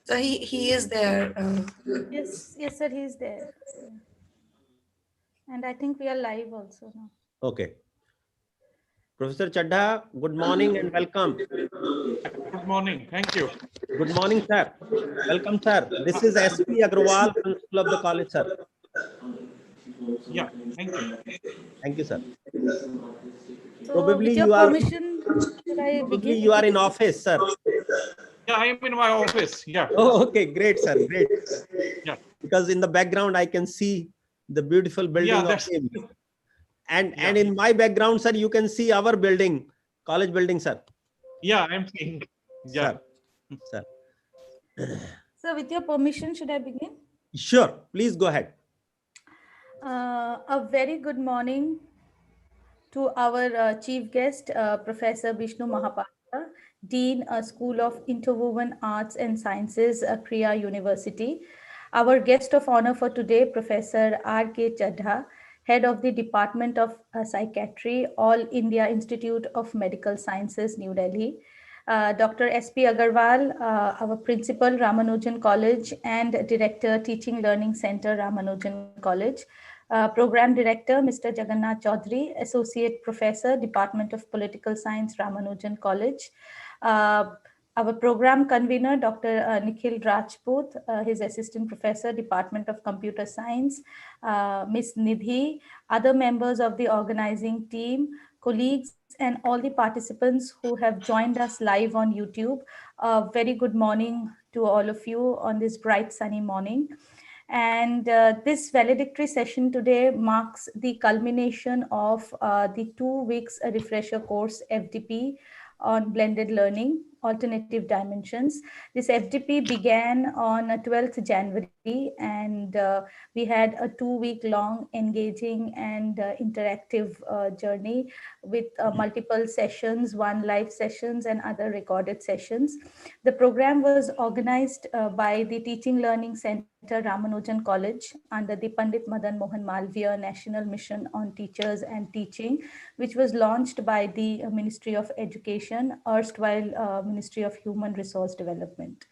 So he is there. Yes, yes, sir, he's there. And I think we are live also now. Okay. Professor Chadha, good morning and welcome. Good morning. Thank you. Good morning, sir. Welcome, sir. This is SP Agrawal, Principal of the college, sir. Yeah, thank you. Thank you, sir. So Probably with your you are permission, should I probably begin? you are in office, sir. Yeah, I am in my office. Yeah. Oh, okay, great, sir. Great. Yeah. Because in the background I can see the beautiful building Yeah, of that's him. And Yeah. in my background, sir, you can see our building, college building, sir. yeah, I'm seeing. Yeah. Sir. So with your permission, should I begin? Sure. Please go ahead. A very good morning to our chief guest, Professor Vishnu Mahapatra, Dean, School of Interwoven Arts and Sciences, Kriya University. Our guest of honor for today, Professor R.K. Chadha, Head of the Department of Psychiatry, All India Institute of Medical Sciences, New Delhi. Dr. S.P. Agarwal, our Principal, Ramanujan College, and Director, Teaching Learning Center, Ramanujan College. Program Director, Mr. Jagannath Chaudhary, Associate Professor, Department of Political Science, Ramanujan College. Our program convener, Dr. Nikhil Rajput, his Assistant Professor, Department of Computer Science, Ms. Nidhi, other members of the organizing team, colleagues, and all the participants who have joined us live on YouTube. Very good morning to all of you on this bright sunny morning. And this valedictory session today marks the culmination of the 2 weeks refresher course FDP on blended learning, alternative dimensions. This FDP began on 12th January, and we had a 2-week long engaging and interactive journey with multiple sessions, one live sessions and other recorded sessions. The program was organized by the Teaching Learning Center, Ramanujan College, under the Pandit Madan Mohan Malviya National Mission on Teachers and Teaching, which was launched by the Ministry of Education, erstwhile Ministry of Human Resource Development.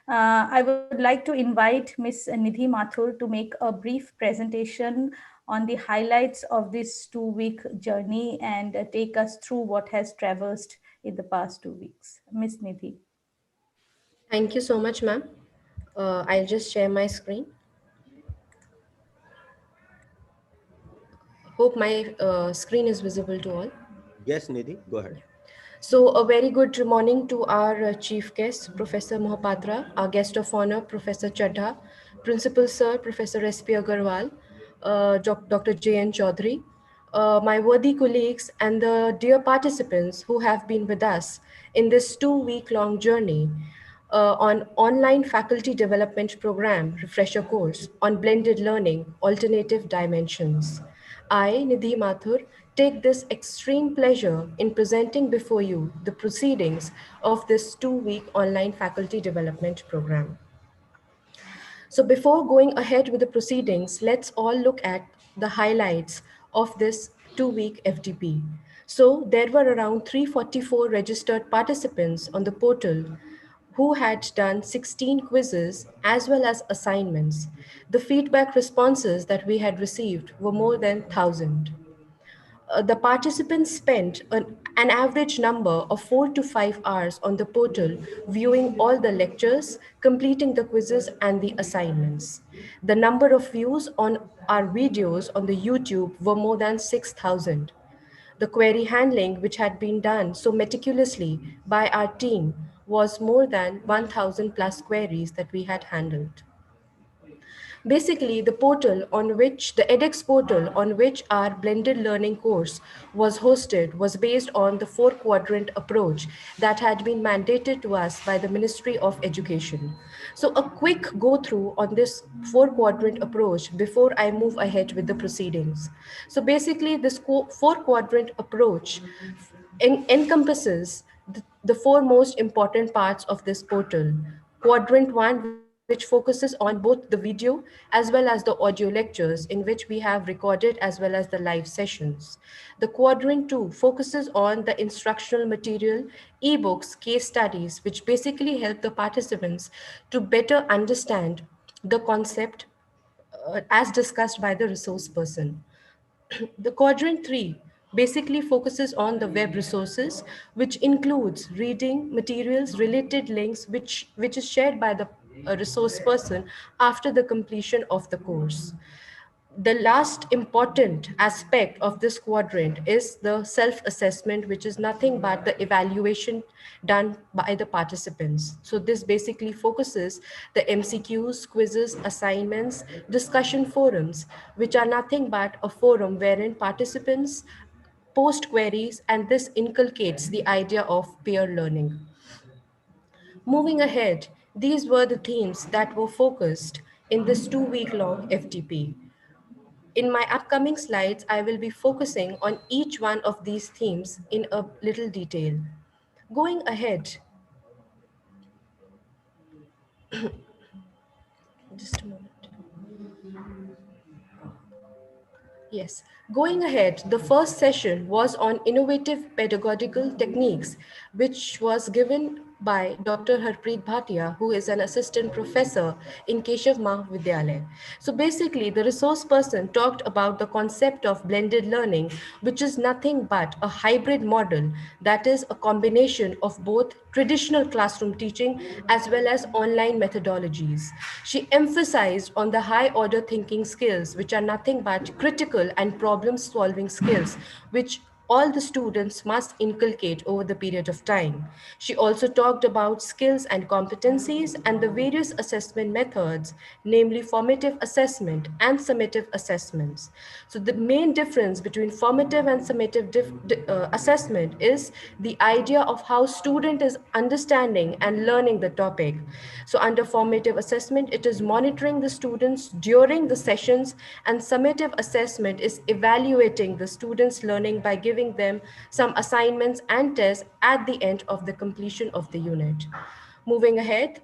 I would like to invite Ms. Nidhi Mathur to make a brief presentation on the highlights of this 2-week journey and take us through what has traversed in the past 2 weeks. Ms. Nidhi. Thank you so much, ma'am. I'll just share my screen. Hope my screen is visible to all. Yes, Nidhi, go ahead. So a very good morning to our chief guest, Professor Mohapatra, our guest of honor, Professor Chadha, Principal Sir, Professor S.P. Agarwal, Dr. J.N. Chaudhary, my worthy colleagues and the dear participants who have been with us in this 2-week-long journey on online faculty development program, refresher course on blended learning, alternative dimensions. I, Nidhi Mathur, take this extreme pleasure in presenting before you the proceedings of this 2-week online faculty development program. So before going ahead with the proceedings, let's all look at the highlights of this 2-week FDP. So there were around 344 registered participants on the portal who had done 16 quizzes as well as assignments. The feedback responses that we had received were more than 1,000. The participants spent an average number of 4 to 5 hours on the portal viewing all the lectures, completing the quizzes and the assignments. The number of views on our videos on the YouTube were more than 6,000. The query handling, which had been done so meticulously by our team, was more than 1,000 plus queries that we had handled. Basically, the portal on which, the edX portal on which our blended learning course was hosted was based on the 4-quadrant approach that had been mandated to us by the Ministry of Education. So a quick go through on this 4-quadrant approach before I move ahead with the proceedings. So basically this 4-quadrant approach encompasses the 4 most important parts of this portal. Quadrant 1, which is which focuses on both the video as well as the audio lectures in which we have recorded as well as the live sessions. The Quadrant 2 focuses on the instructional material, ebooks, case studies, which basically help the participants to better understand the concept as discussed by the resource person. The Quadrant 3 basically focuses on the web resources, which includes reading materials, related links, which is shared by the resource person after the completion of the course. The last important aspect of this quadrant is the self-assessment, which is nothing but the evaluation done by the participants. So this basically focuses the MCQs, quizzes, assignments, discussion forums, which are nothing but a forum wherein participants post queries, and this inculcates the idea of peer learning. Moving ahead, these were the themes that were focused in this 2-week long FTP. In my upcoming slides, I will be focusing on each one of these themes in a little detail. Going ahead, just a moment. Yes, going ahead, the first session was on innovative pedagogical techniques, which was given by Dr. Harpreet Bhatia, who is an assistant professor in Keshav Mahavidyalaya. So basically, the resource person talked about the concept of blended learning, which is nothing but a hybrid model that is a combination of both traditional classroom teaching as well as online methodologies. She emphasized on the high order thinking skills, which are nothing but critical and problem solving skills, which all the students must inculcate over the period of time. She also talked about skills and competencies and the various assessment methods, namely formative assessment and summative assessments. So the main difference between formative and summative assessment is the idea of how student is understanding and learning the topic. So under formative assessment, it is monitoring the students during the sessions, and summative assessment is evaluating the students' learning by giving them some assignments and tests at the end of the completion of the unit. Moving ahead,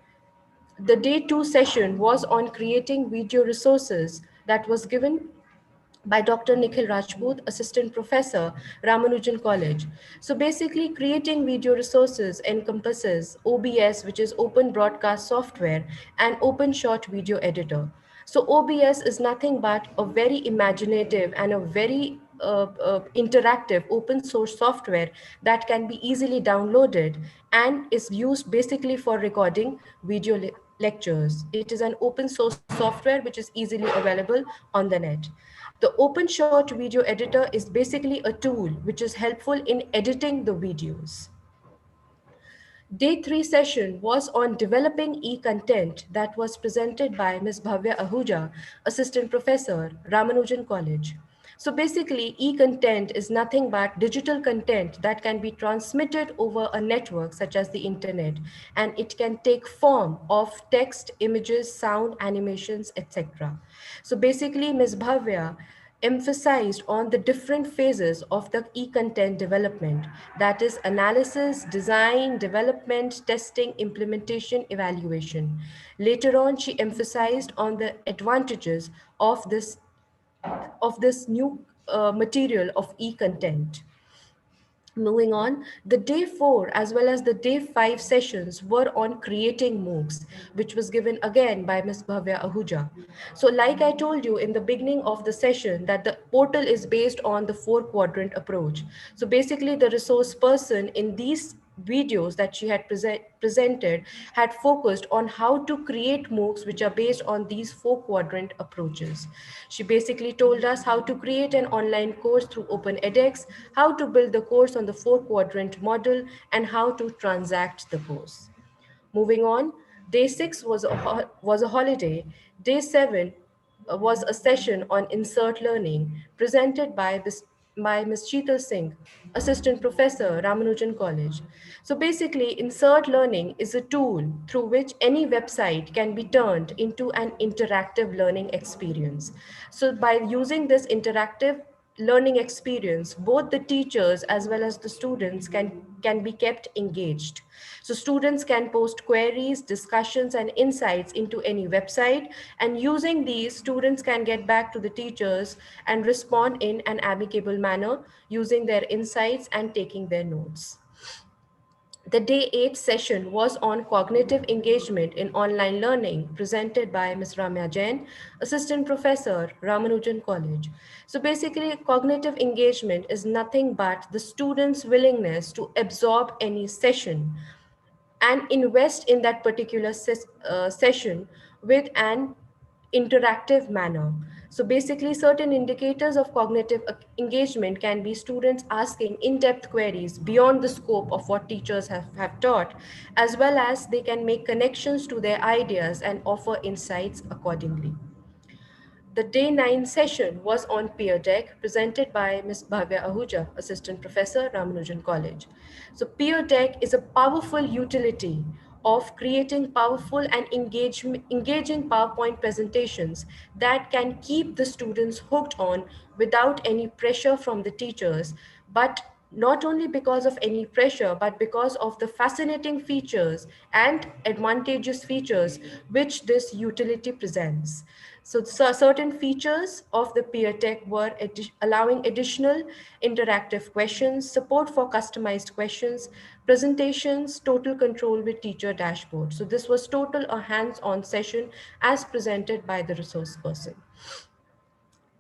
the day 2 session was on creating video resources that was given by Dr. Nikhil Rajput, Assistant Professor, Ramanujan College. So basically, creating video resources encompasses OBS, which is Open Broadcast Software, and Open Short Video Editor. So OBS is nothing but a very imaginative and a very interactive open source software that can be easily downloaded and is used basically for recording video lectures. It is an open source software which is easily available on the net. The Open Short Video Editor is basically a tool which is helpful in editing the videos. Day 3 session was on developing e-content that was presented by Ms. Bhavya Ahuja, Assistant Professor, Ramanujan College. So basically, e-content is nothing but digital content that can be transmitted over a network such as the internet, and it can take form of text, images, sound, animations, etc. So basically, Ms. Bhavya emphasized on the different phases of the e-content development, that is analysis, design, development, testing, implementation, evaluation. Later on, she emphasized on the advantages of this new material of e-content. Moving on, the day 4 as well as the day 5 sessions were on creating Moocs, which was given again by Ms. Bhavya Ahuja. So like I told you in the beginning of the session that the portal is based on the 4-quadrant approach. So basically the resource person in these videos that she had presented had focused on how to create Moocs which are based on these 4-quadrant approaches. She basically told us how to create an online course through Open edX, how to build the course on the 4-quadrant model, and how to transact the course. Moving on, day 6 was a holiday. Day 7 was a session on insert learning presented by Ms. Sheetal Singh, Assistant Professor, Ramanujan College. So basically, insert learning is a tool through which any website can be turned into an interactive learning experience. So by using this interactive learning experience, both the teachers as well as the students can be kept engaged. So students can post queries, discussions, and insights into any website, and using these, students can get back to the teachers and respond in an amicable manner using their insights and taking their notes. The day 8 session was on cognitive engagement in online learning, presented by Ms. Ramya Jain, Assistant Professor, Ramanujan College. So basically, cognitive engagement is nothing but the student's willingness to absorb any session and invest in that particular session with an interactive manner. So basically, certain indicators of cognitive engagement can be students asking in-depth queries beyond the scope of what teachers have taught, as well as they can make connections to their ideas and offer insights accordingly. The day 9 session was on Peer Deck, presented by Ms. Bhavya Ahuja, Assistant Professor, Ramanujan College. So Peer Deck is a powerful utility of creating powerful and engaging PowerPoint presentations that can keep the students hooked on without any pressure from the teachers, but not only because of any pressure, but because of the fascinating features and advantageous features which this utility presents. So, certain features of the peer tech were allowing additional interactive questions, support for customized questions, presentations, total control with teacher dashboard. So this was total a hands-on session as presented by the resource person.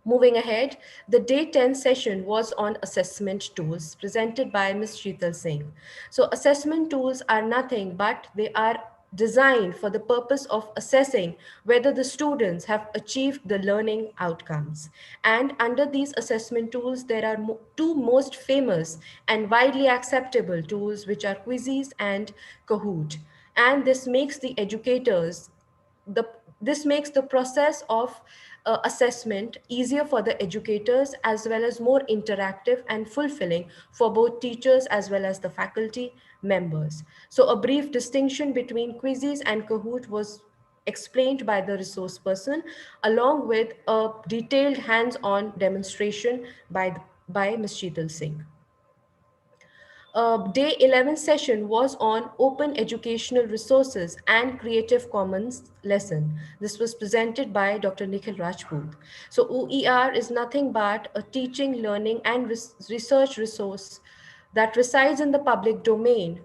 Moving ahead, the day 10 session was on assessment tools presented by Ms. Sheetal Singh. So assessment tools are nothing but they are designed for the purpose of assessing whether the students have achieved the learning outcomes. And under these assessment tools, there are two most famous and widely acceptable tools, which are Quizzes and Kahoot. And the this makes the process of assessment easier for the educators, as well as more interactive and fulfilling for both teachers as well as the faculty members. So a brief distinction between Quizzes and Kahoot was explained by the resource person, along with a detailed hands-on demonstration by Ms. Sheetal Singh. Day 11 session was on open educational resources and Creative Commons lesson. This was presented by Dr. Nikhil Rajput. So OER is nothing but a teaching, learning, and research resource that resides in the public domain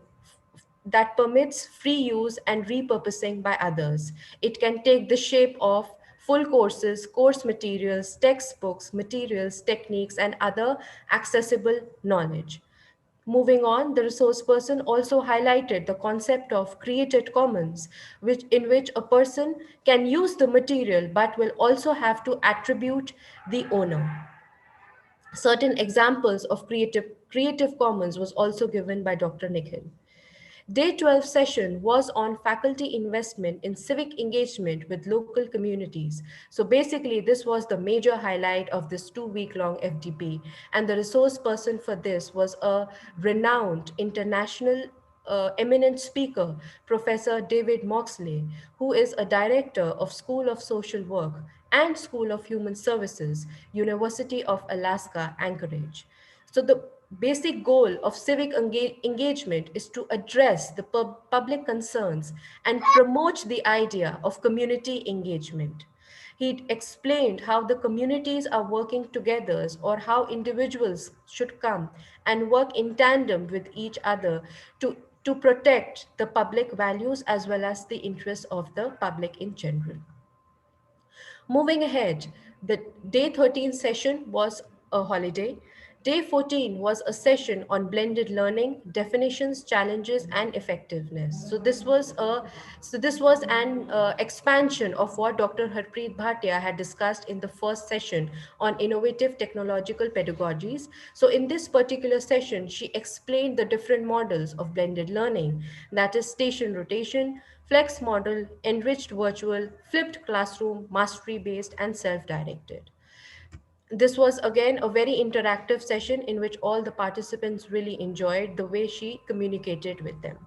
that permits free use and repurposing by others. It can take the shape of full courses, course materials, textbooks, materials, techniques, and other accessible knowledge. Moving on, the resource person also highlighted the concept of created commons, in which a person can use the material but will also have to attribute the owner. Certain examples of creative commons was also given by Dr. Nikhil. Day 12 session was on faculty investment in civic engagement with local communities. So basically, this was the major highlight of this 2-week long FDP. And the resource person for this was a renowned international eminent speaker, Professor David Moxley, who is a director of School of Social Work and School of Human Services, University of Alaska, Anchorage. So the basic goal of civic engagement is to address the public concerns and promote the idea of community engagement. He explained how the communities are working together, or how individuals should come and work in tandem with each other to protect the public values as well as the interests of the public in general. Moving ahead, the day 13 session was a holiday. Day 14 was a session on blended learning, definitions, challenges, and effectiveness. So this was an expansion of what Dr. Harpreet Bhatia had discussed in the first session on innovative technological pedagogies. So in this particular session, she explained the different models of blended learning, that is station rotation, flex model, enriched virtual, flipped classroom, mastery based, and self directed. This was again a very interactive session in which all the participants really enjoyed the way she communicated with them.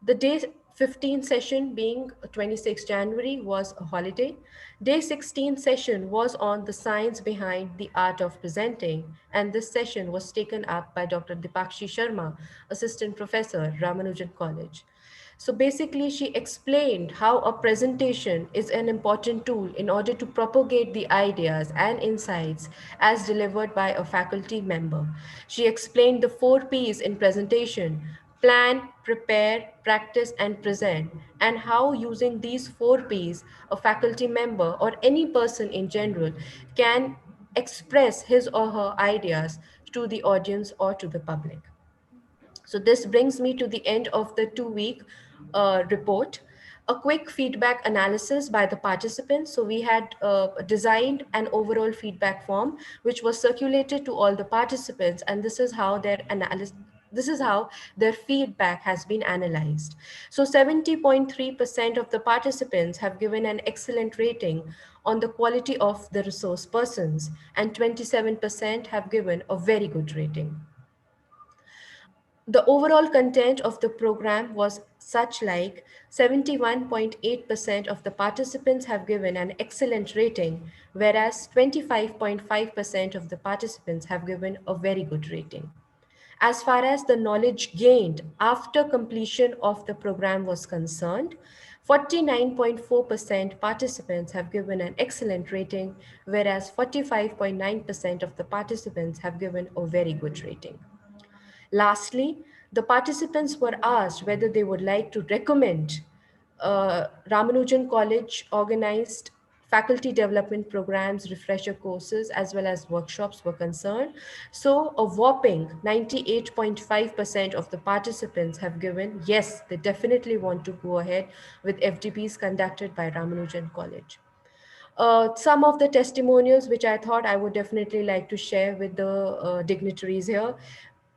The day 15 session being 26 January was a holiday. Day 16 session was on the science behind the art of presenting, and this session was taken up by Dr. Dipakshi Sharma, Assistant Professor, Ramanujan College. So basically, she explained how a presentation is an important tool in order to propagate the ideas and insights as delivered by a faculty member. She explained the 4 P's in presentation: plan, prepare, practice, and present, and how using these 4 P's, a faculty member or any person in general can express his or her ideas to the audience or to the public. So this brings me to the end of the 2 week report. A quick feedback analysis by the participants. So we had designed an overall feedback form which was circulated to all the participants, and this is how their analysis. This is how their feedback has been analyzed. So 70.3% of the participants have given an excellent rating on the quality of the resource persons, and 27% have given a very good rating. The overall content of the program was such like 71.8% of the participants have given an excellent rating, whereas 25.5% of the participants have given a very good rating. As far as the knowledge gained after completion of the program was concerned, 49.4% participants have given an excellent rating, whereas 45.9% of the participants have given a very good rating. Lastly, the participants were asked whether they would like to recommend Ramanujan College organized faculty development programs, refresher courses, as well as workshops were concerned. So a whopping 98.5% of the participants have given, yes, they definitely want to go ahead with FDPs conducted by Ramanujan College. Some of the testimonials which I thought I would definitely like to share with the dignitaries here.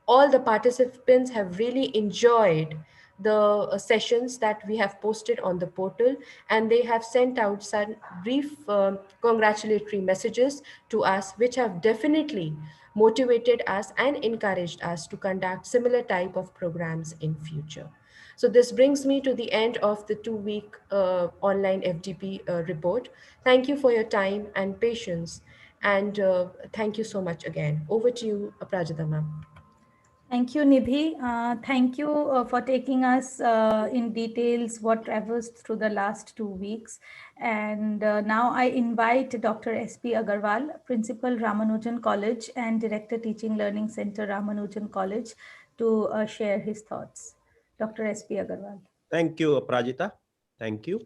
All the participants have really enjoyed the sessions that we have posted on the portal, and they have sent out some brief congratulatory messages to us, which have definitely motivated us and encouraged us to conduct similar type of programs in future. So this brings me to the end of the 2 week online FDP report. Thank you for your time and patience, and thank you so much again. Over to you, Prajita ma'am. Thank you, Nidhi. Thank you for taking us in details what traversed through the last 2 weeks. And now I invite Dr. S.P. Agarwal, Principal Ramanujan College and Director Teaching Learning Center Ramanujan College, to share his thoughts. Dr. S.P. Agarwal. Thank you, Prajita. Thank you.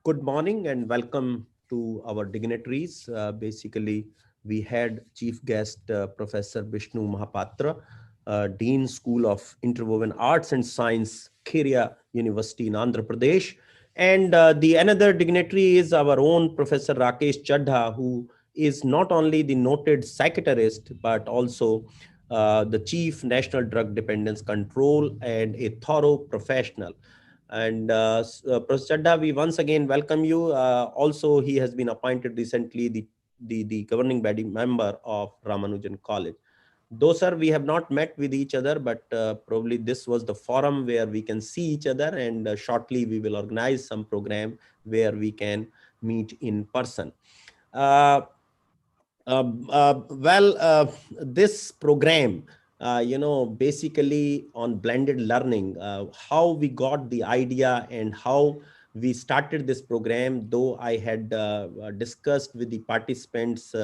Good morning and welcome to our dignitaries. Basically, we had chief guest Professor Vishnu Mahapatra, Dean School of Interwoven Arts and Science, Khiria University in Andhra Pradesh. And the another dignitary is our own Professor Rakesh Chadha, who is not only the noted psychiatrist, but also the Chief National Drug Dependence Control and a thorough professional. And Professor Chadha, we once again welcome you. Also, he has been appointed recently the governing body member of Ramanujan College. Though, sir, we have not met with each other, but probably this was the forum where we can see each other, and shortly we will organize some program where we can meet in person. This program, basically on blended learning, how we got the idea and how we started this program, though I had discussed with the participants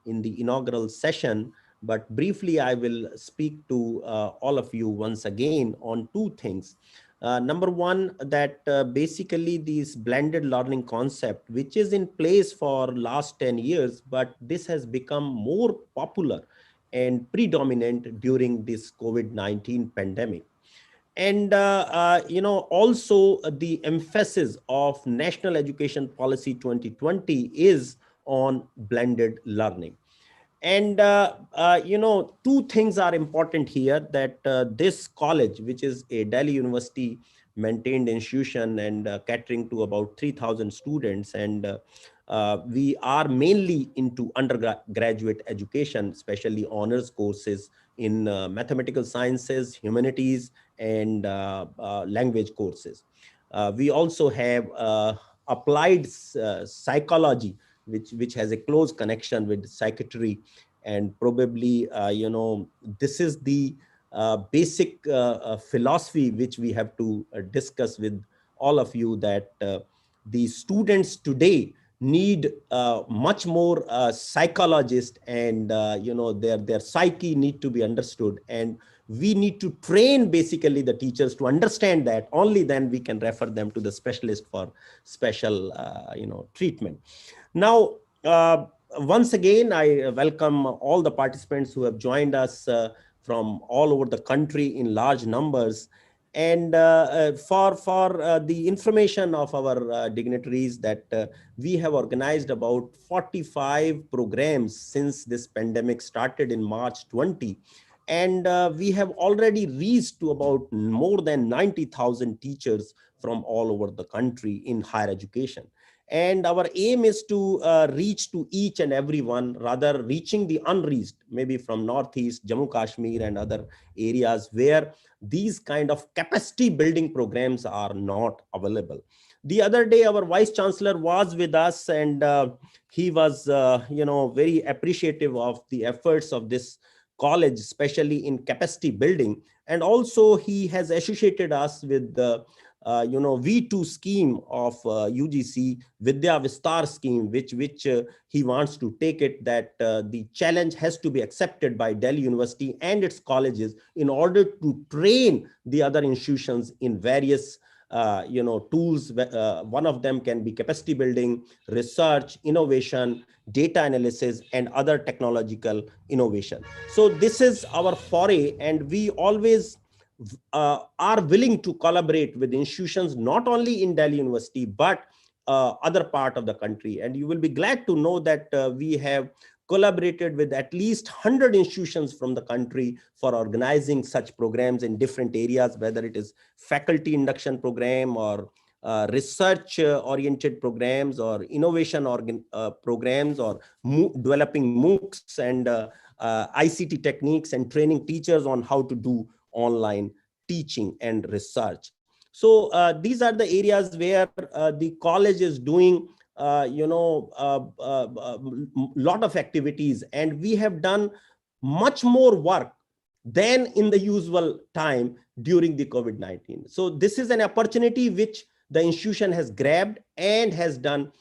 in the inaugural session, but briefly I will speak to all of you once again on two things. Number one, that basically this blended learning concept, which is in place for last 10 years, but this has become more popular and predominant during this COVID-19 pandemic. And, also the emphasis of National Education Policy 2020 is on blended learning. And, two things are important here, that this college, which is a Delhi University maintained institution and catering to about 3,000 students. And we are mainly into undergraduate education, especially honors courses in mathematical sciences, humanities, and language courses. We also have applied psychology, which has a close connection with psychiatry, and probably this is the basic philosophy which we have to discuss with all of you, that the students today need much more psychologists, and their psyche need to be understood, and we need to train basically the teachers to understand that. Only then we can refer them to the specialist for special treatment. Now, once again, I welcome all the participants who have joined us from all over the country in large numbers. And for the information of our dignitaries, that we have organized about 45 programs since this pandemic started in March 20. And we have already reached to about more than 90,000 teachers from all over the country in higher education. And our aim is to reach to each and every one, rather reaching the unreached, maybe from Northeast, Jammu Kashmir and other areas where these kind of capacity building programs are not available. The other day, our Vice Chancellor was with us, and he was, very appreciative of the efforts of this college, especially in capacity building. And also he has associated us with the V2 scheme of UGC, Vidya Vistar scheme, which he wants to take it, that the challenge has to be accepted by Delhi University and its colleges in order to train the other institutions in various tools. One of them can be capacity building, research, innovation, data analysis, and other technological innovation. So this is our foray, and we always are willing to collaborate with institutions not only in Delhi University but other part of the country. And you will be glad to know that we have collaborated with at least 100 institutions from the country for organizing such programs in different areas, whether it is faculty induction program or research oriented programs or innovation programs, or developing Moocs and ICT techniques, and training teachers on how to do online teaching and research. So these are the areas where the college is doing lot of activities, and we have done much more work than in the usual time during the COVID-19. So this is an opportunity which the institution has grabbed and has done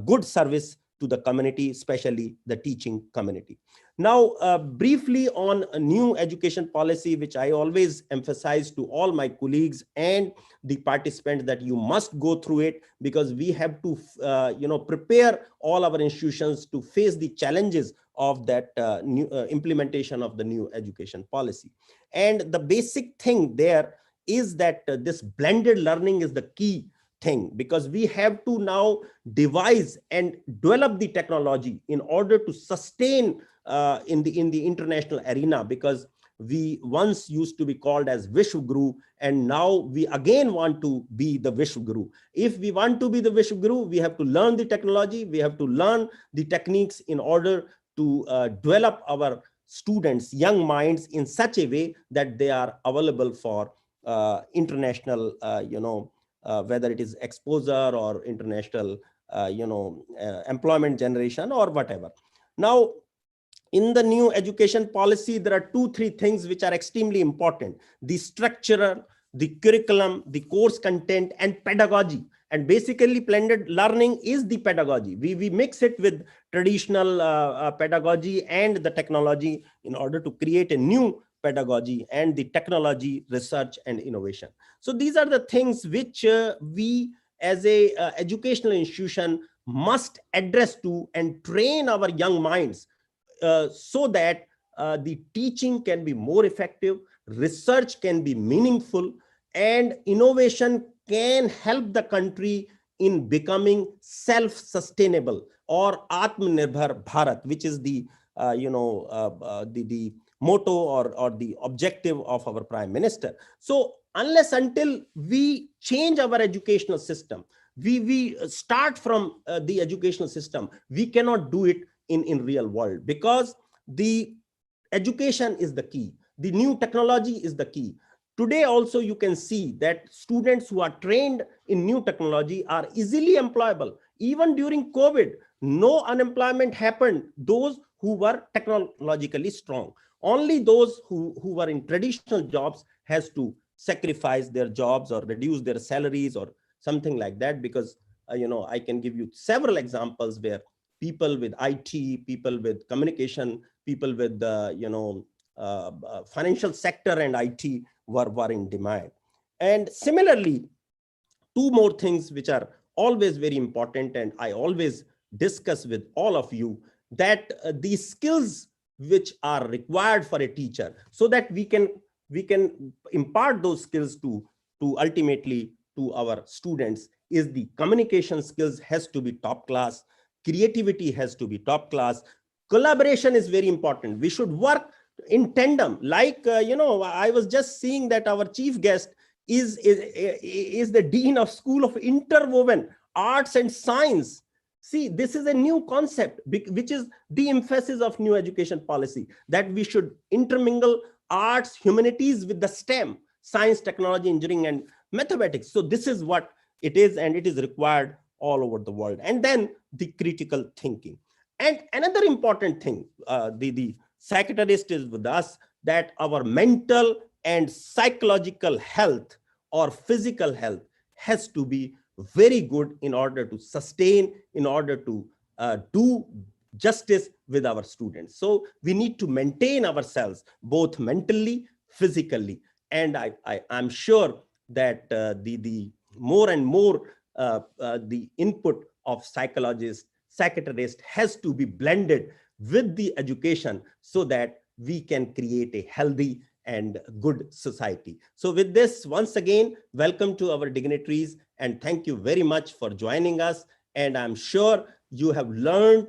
good service to the community, especially the teaching community. Now, briefly on a new education policy, which I always emphasize to all my colleagues and the participants, that you must go through it, because we have to, prepare all our institutions to face the challenges of that new implementation of the new education policy. And the basic thing there is that this blended learning is the key thing, because we have to now devise and develop the technology in order to sustain in the international arena, because we once used to be called as Vishwa Guru, and now we again want to be the Vishwa Guru. If we want to be the Vishwa Guru, we have to learn the technology, we have to learn the techniques in order to develop our students' young minds in such a way that they are available for international, whether it is exposure or international, employment generation or whatever. Now, in the new education policy, there are 2-3 things which are extremely important: the structure, the curriculum, the course content, and pedagogy. And basically, blended learning is the pedagogy. We mix it with traditional pedagogy and the technology in order to create a new pedagogy and the technology, research, and innovation. So these are the things which we as a educational institution must address to and train our young minds so that the teaching can be more effective, research can be meaningful, and innovation can help the country in becoming self-sustainable, or Atmanirbhar Bharat, which is the the motto or the objective of our Prime Minister. So unless until we change our educational system, we start from the educational system, we cannot do it in real world, because the education is the key, the new technology is the key. Today also you can see that students who are trained in new technology are easily employable. Even during COVID, no unemployment happened. Those who were technologically strong. Only those who were in traditional jobs has to sacrifice their jobs or reduce their salaries or something like that, because I can give you several examples where people with IT, people with communication, people with financial sector and IT were in demand. And similarly, two more things which are always very important, and I always discuss with all of you, that the skills which are required for a teacher, so that we can impart those skills to ultimately to our students, is the communication skills has to be top class, creativity has to be top class, collaboration is very important. We should work in tandem. Like I was just seeing that our chief guest is the dean of School of Interwoven Arts and Science. See, this is a new concept, which is the emphasis of new education policy, that we should intermingle arts, humanities with the STEM, science, technology, engineering, and mathematics. So this is what it is, and it is required all over the world. And then the critical thinking. And another important thing, the psychiatrist is with us, that our mental and psychological health or physical health has to be very good in order to sustain, in order to do justice with our students. So we need to maintain ourselves both mentally, physically. And I'm sure that the more and more the input of psychologists, psychiatrists has to be blended with the education, so that we can create a healthy and good society. So with this, once again, welcome to our dignitaries, and thank you very much for joining us. And I'm sure you have learned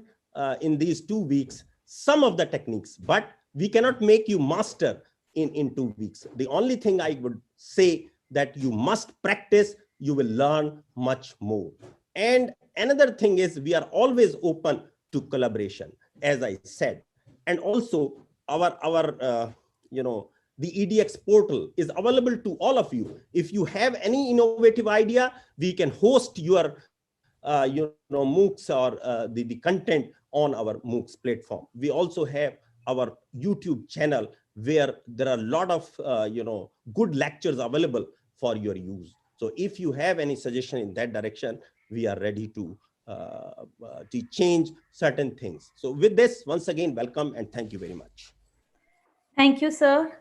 in these 2 weeks some of the techniques, but we cannot make you master in 2 weeks. The only thing I would say, that you must practice, you will learn much more. And another thing is, we are always open to collaboration, as I said. And also our the EDX portal is available to all of you. If you have any innovative idea, we can host your Moocs or the content on our Moocs platform. We also have our YouTube channel, where there are a lot of good lectures available for your use. So if you have any suggestion in that direction, we are ready to change certain things. So with this, once again, welcome and thank you very much. Thank you, sir.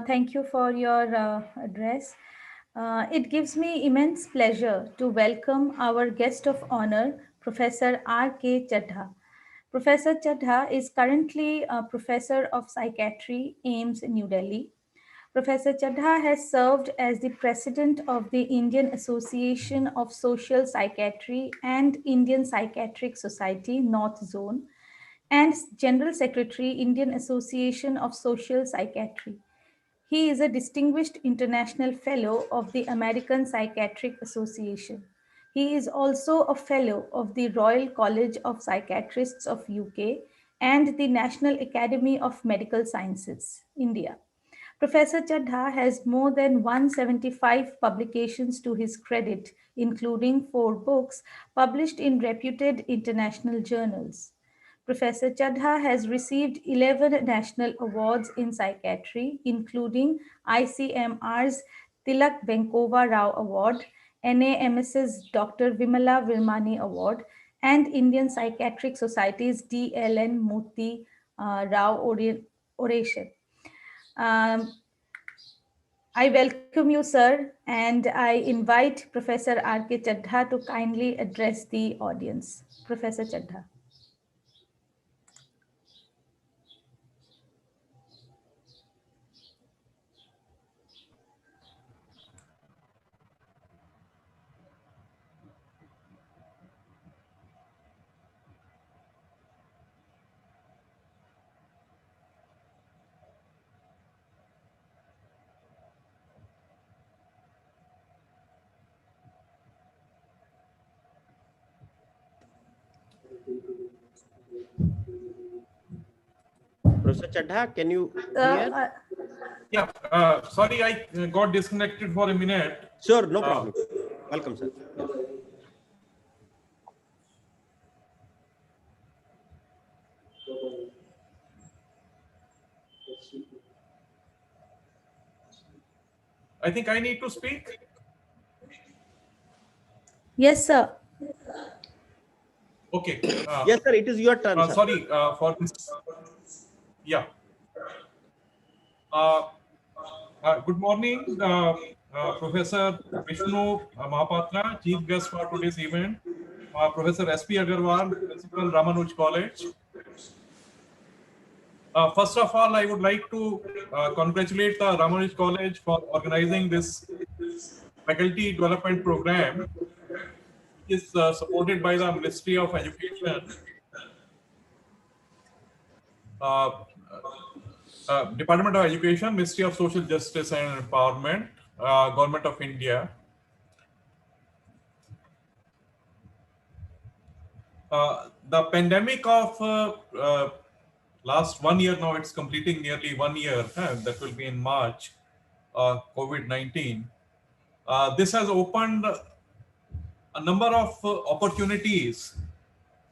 Thank you for your address. It gives me immense pleasure to welcome our guest of honor, Professor R.K. Chadha. Professor Chadha is currently a professor of psychiatry, AIMS, New Delhi. Professor Chadha has served as the president of the Indian Association of Social Psychiatry and Indian Psychiatric Society, North Zone, and General Secretary, Indian Association of Social Psychiatry. He is a distinguished international fellow of the American Psychiatric Association. He is also a fellow of the Royal College of Psychiatrists of UK and the National Academy of Medical Sciences, India. Professor Chadha has more than 175 publications to his credit, including 4 books published in reputed international journals. Professor Chadha has received 11 national awards in psychiatry, including ICMR's Tilak Venkova Rao Award, NAMS's Dr. Vimala Virmani Award, and Indian Psychiatric Society's DLN Murthy Rao Oration. I welcome you, sir, and I invite Professor R.K. Chadha to kindly address the audience. Professor Chadha. Professor Chadha, can you hear? Yeah, sorry, I got disconnected for a minute. Sure, no problem. Welcome, sir. Yeah. I think I need to speak. Yes, sir. Okay. Yes, sir, it is your turn, sir. Sorry for this. Yeah. Uh, good morning, Professor Vishnu Mahapatra, Chief Guest for today's event. Professor S.P. Agarwal, Principal, Ramanuj College. First of all, I would like to congratulate the Ramanuj College for organizing this faculty development program, which is supported by the Ministry of Education, uh, Department of Education, Ministry of Social Justice and Empowerment, Government of India. The pandemic of last 1 year now, it's completing nearly 1 year. That will be in March, COVID-19. This has opened a number of opportunities,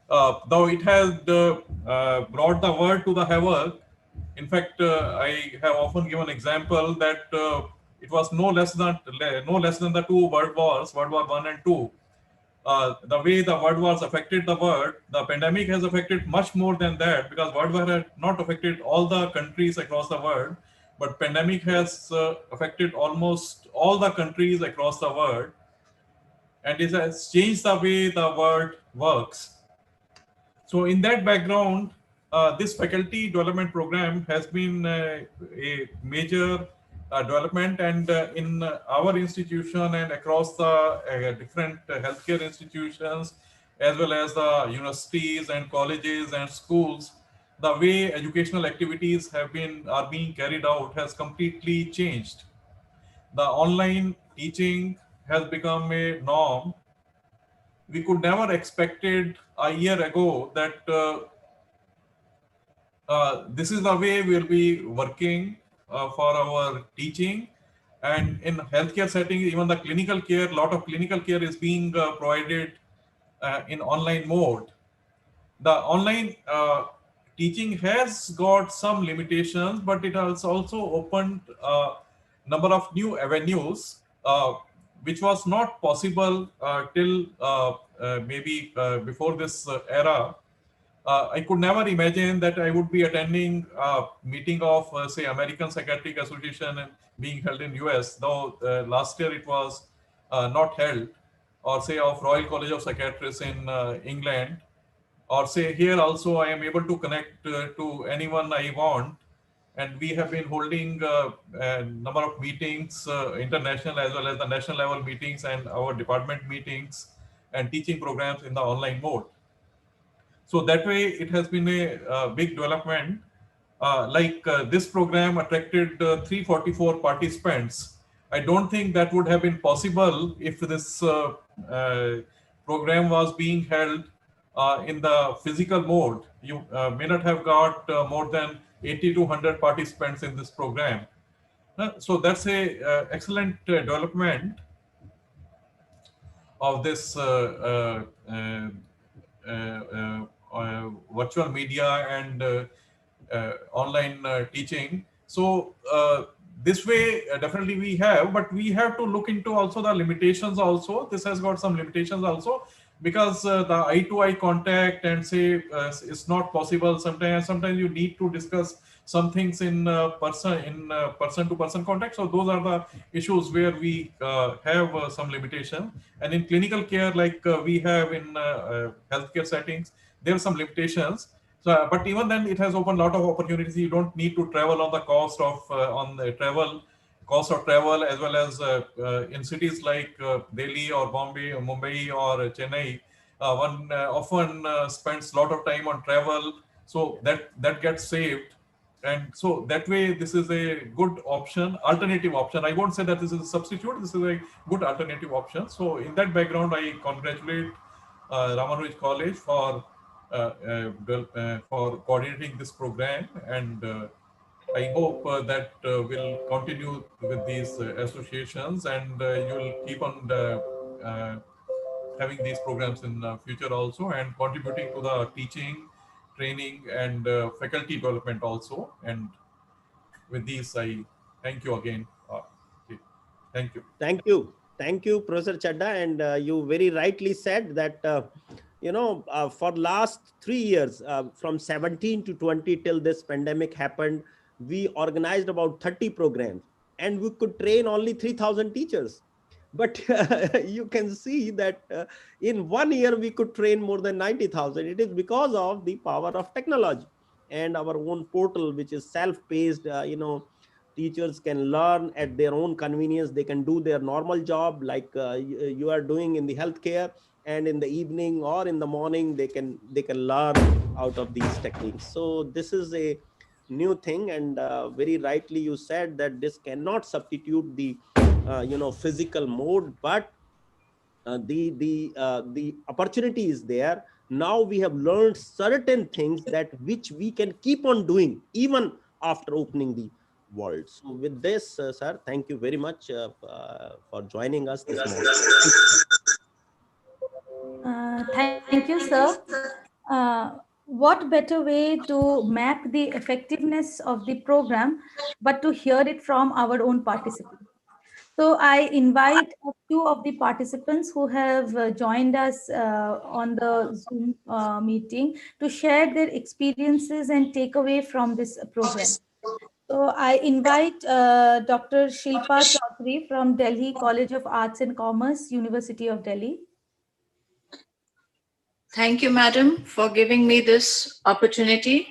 though it has brought the world to the havoc. In fact, I have often given example that it was no less than the two world wars, World War I and II. The way the world wars affected the world, the pandemic has affected much more than that, because world war had not affected all the countries across the world, but pandemic has affected almost all the countries across the world, and it has changed the way the world works. So in that background, this faculty development program has been a major development, and in our institution and across the different healthcare institutions, as well as the universities and colleges and schools, the way educational activities are being carried out has completely changed. The online teaching has become a norm. We could never expected a year ago that this is the way we'll be working for our teaching. And in healthcare setting, even the clinical care, a lot of clinical care is being provided in online mode. The online teaching has got some limitations, but it has also opened a number of new avenues, which was not possible till maybe before this era. I could never imagine that I would be attending a meeting of, say, American Psychiatric Association and being held in US, though last year it was not held, or say of Royal College of Psychiatrists in England, or say here also I am able to connect to anyone I want. And we have been holding a number of meetings, international as well as the national level meetings and our department meetings and teaching programs in the online mode. So that way, it has been a big development. This program attracted 344 participants. I don't think that would have been possible if this program was being held in the physical mode. You may not have got more than 80 to 100 participants in this program. So that's a excellent development of this virtual media and online teaching. So this way, definitely we have, but we have to look into also the limitations also. This has got some limitations also, because the eye-to-eye contact and say it's not possible. Sometimes you need to discuss some things in person-to-person contact. So those are the issues where we have some limitation. And in clinical care, like we have in healthcare settings, there are some limitations. So, but even then, it has opened a lot of opportunities. You don't need to travel on the cost of cost of travel, as well as in cities like Delhi or Bombay or Mumbai or Chennai. One often spends a lot of time on travel, so that gets saved. And so that way, this is a good option, alternative option. I won't say that this is a substitute. This is a good alternative option. So in that background, I congratulate Ramanuj College for coordinating this program and I hope that we'll continue with these associations, and you'll keep on having these programs in future also, and contributing to the teaching, training, and faculty development also. And with these, I thank you again. Okay. Thank you. Thank you. Thank you, Professor Chadda. And you very rightly said that, for last 3 years, from 17 to 20 till this pandemic happened, we organized about 30 programs and we could train only 3,000 teachers. But you can see that in 1 year, we could train more than 90,000. It is because of the power of technology and our own portal, which is self-paced, teachers can learn at their own convenience. They can do their normal job like you are doing in the healthcare, and in the evening or in the morning they can learn out of these techniques. So this is a new thing, and very rightly you said that this cannot substitute the physical mode, but the opportunity is there. Now we have learned certain things that which we can keep on doing even after opening the world. So with this, sir, thank you very much for joining us this morning. Thank you, sir. What better way to map the effectiveness of the program but to hear it from our own participants? So I invite a few of the participants who have joined us on the Zoom meeting to share their experiences and takeaway from this program. So I invite Dr. Shilpa Chaudhary from Delhi College of Arts and Commerce, University of Delhi. Thank you, madam, for giving me this opportunity.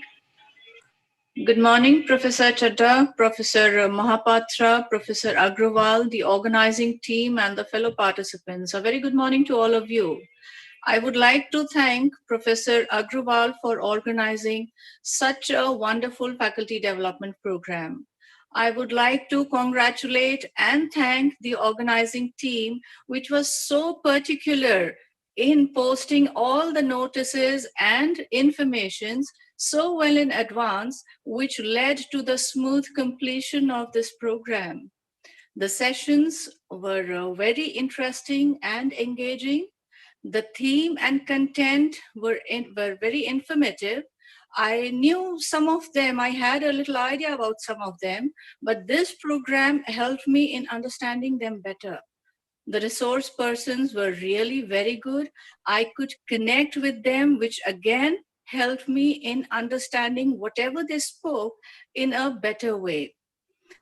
Good morning, Professor Chadda, Professor Mahapatra, Professor Agrawal, the organizing team, and the fellow participants. A very good morning to all of you. I would like to thank Professor Agrawal for organizing such a wonderful faculty development program. I would like to congratulate and thank the organizing team, which was so particular in posting all the notices and informations so well in advance, which led to the smooth completion of this program. The sessions were very interesting and engaging. The theme and content were very informative. I knew some of them, I had a little idea about some of them, but this program helped me in understanding them better. The resource persons were really very good. I could connect with them, which again helped me in understanding whatever they spoke in a better way.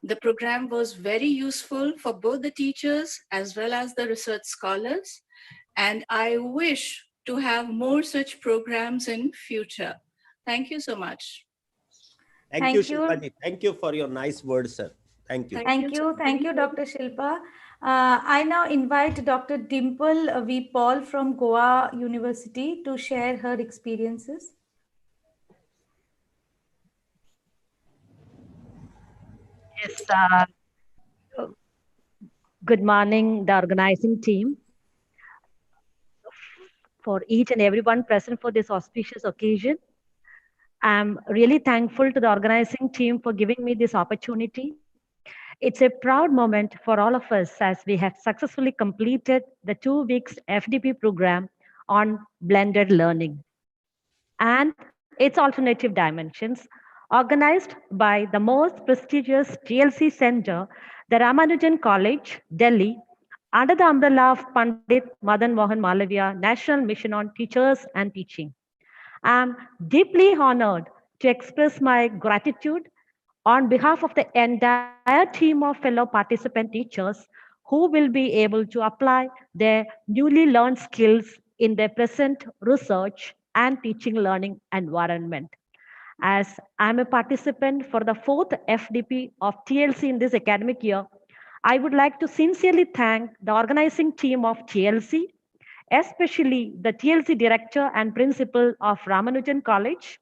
The program was very useful for both the teachers as well as the research scholars. And I wish to have more such programs in future. Thank you so much. Thank you, Shilpa ji. Thank you for your nice words, sir. Thank you. Thank you, Dr. Shilpa. I now invite Dr. Dimple V Paul from Goa University to share her experiences. Yes, good morning, the organizing team. For each and everyone present for this auspicious occasion, I'm really thankful to the organizing team for giving me this opportunity. It's a proud moment for all of us as we have successfully completed the 2 weeks FDP program on blended learning and its alternative dimensions, organized by the most prestigious TLC Center, the Ramanujan College, Delhi, under the umbrella of Pandit Madan Mohan Malaviya National Mission on Teachers and Teaching. I'm deeply honored to express my gratitude on behalf of the entire team of fellow participant teachers who will be able to apply their newly learned skills in their present research and teaching learning environment. As I'm a participant for the 4th FDP of TLC in this academic year, I would like to sincerely thank the organizing team of TLC, especially the TLC director and principal of Ramanujan College,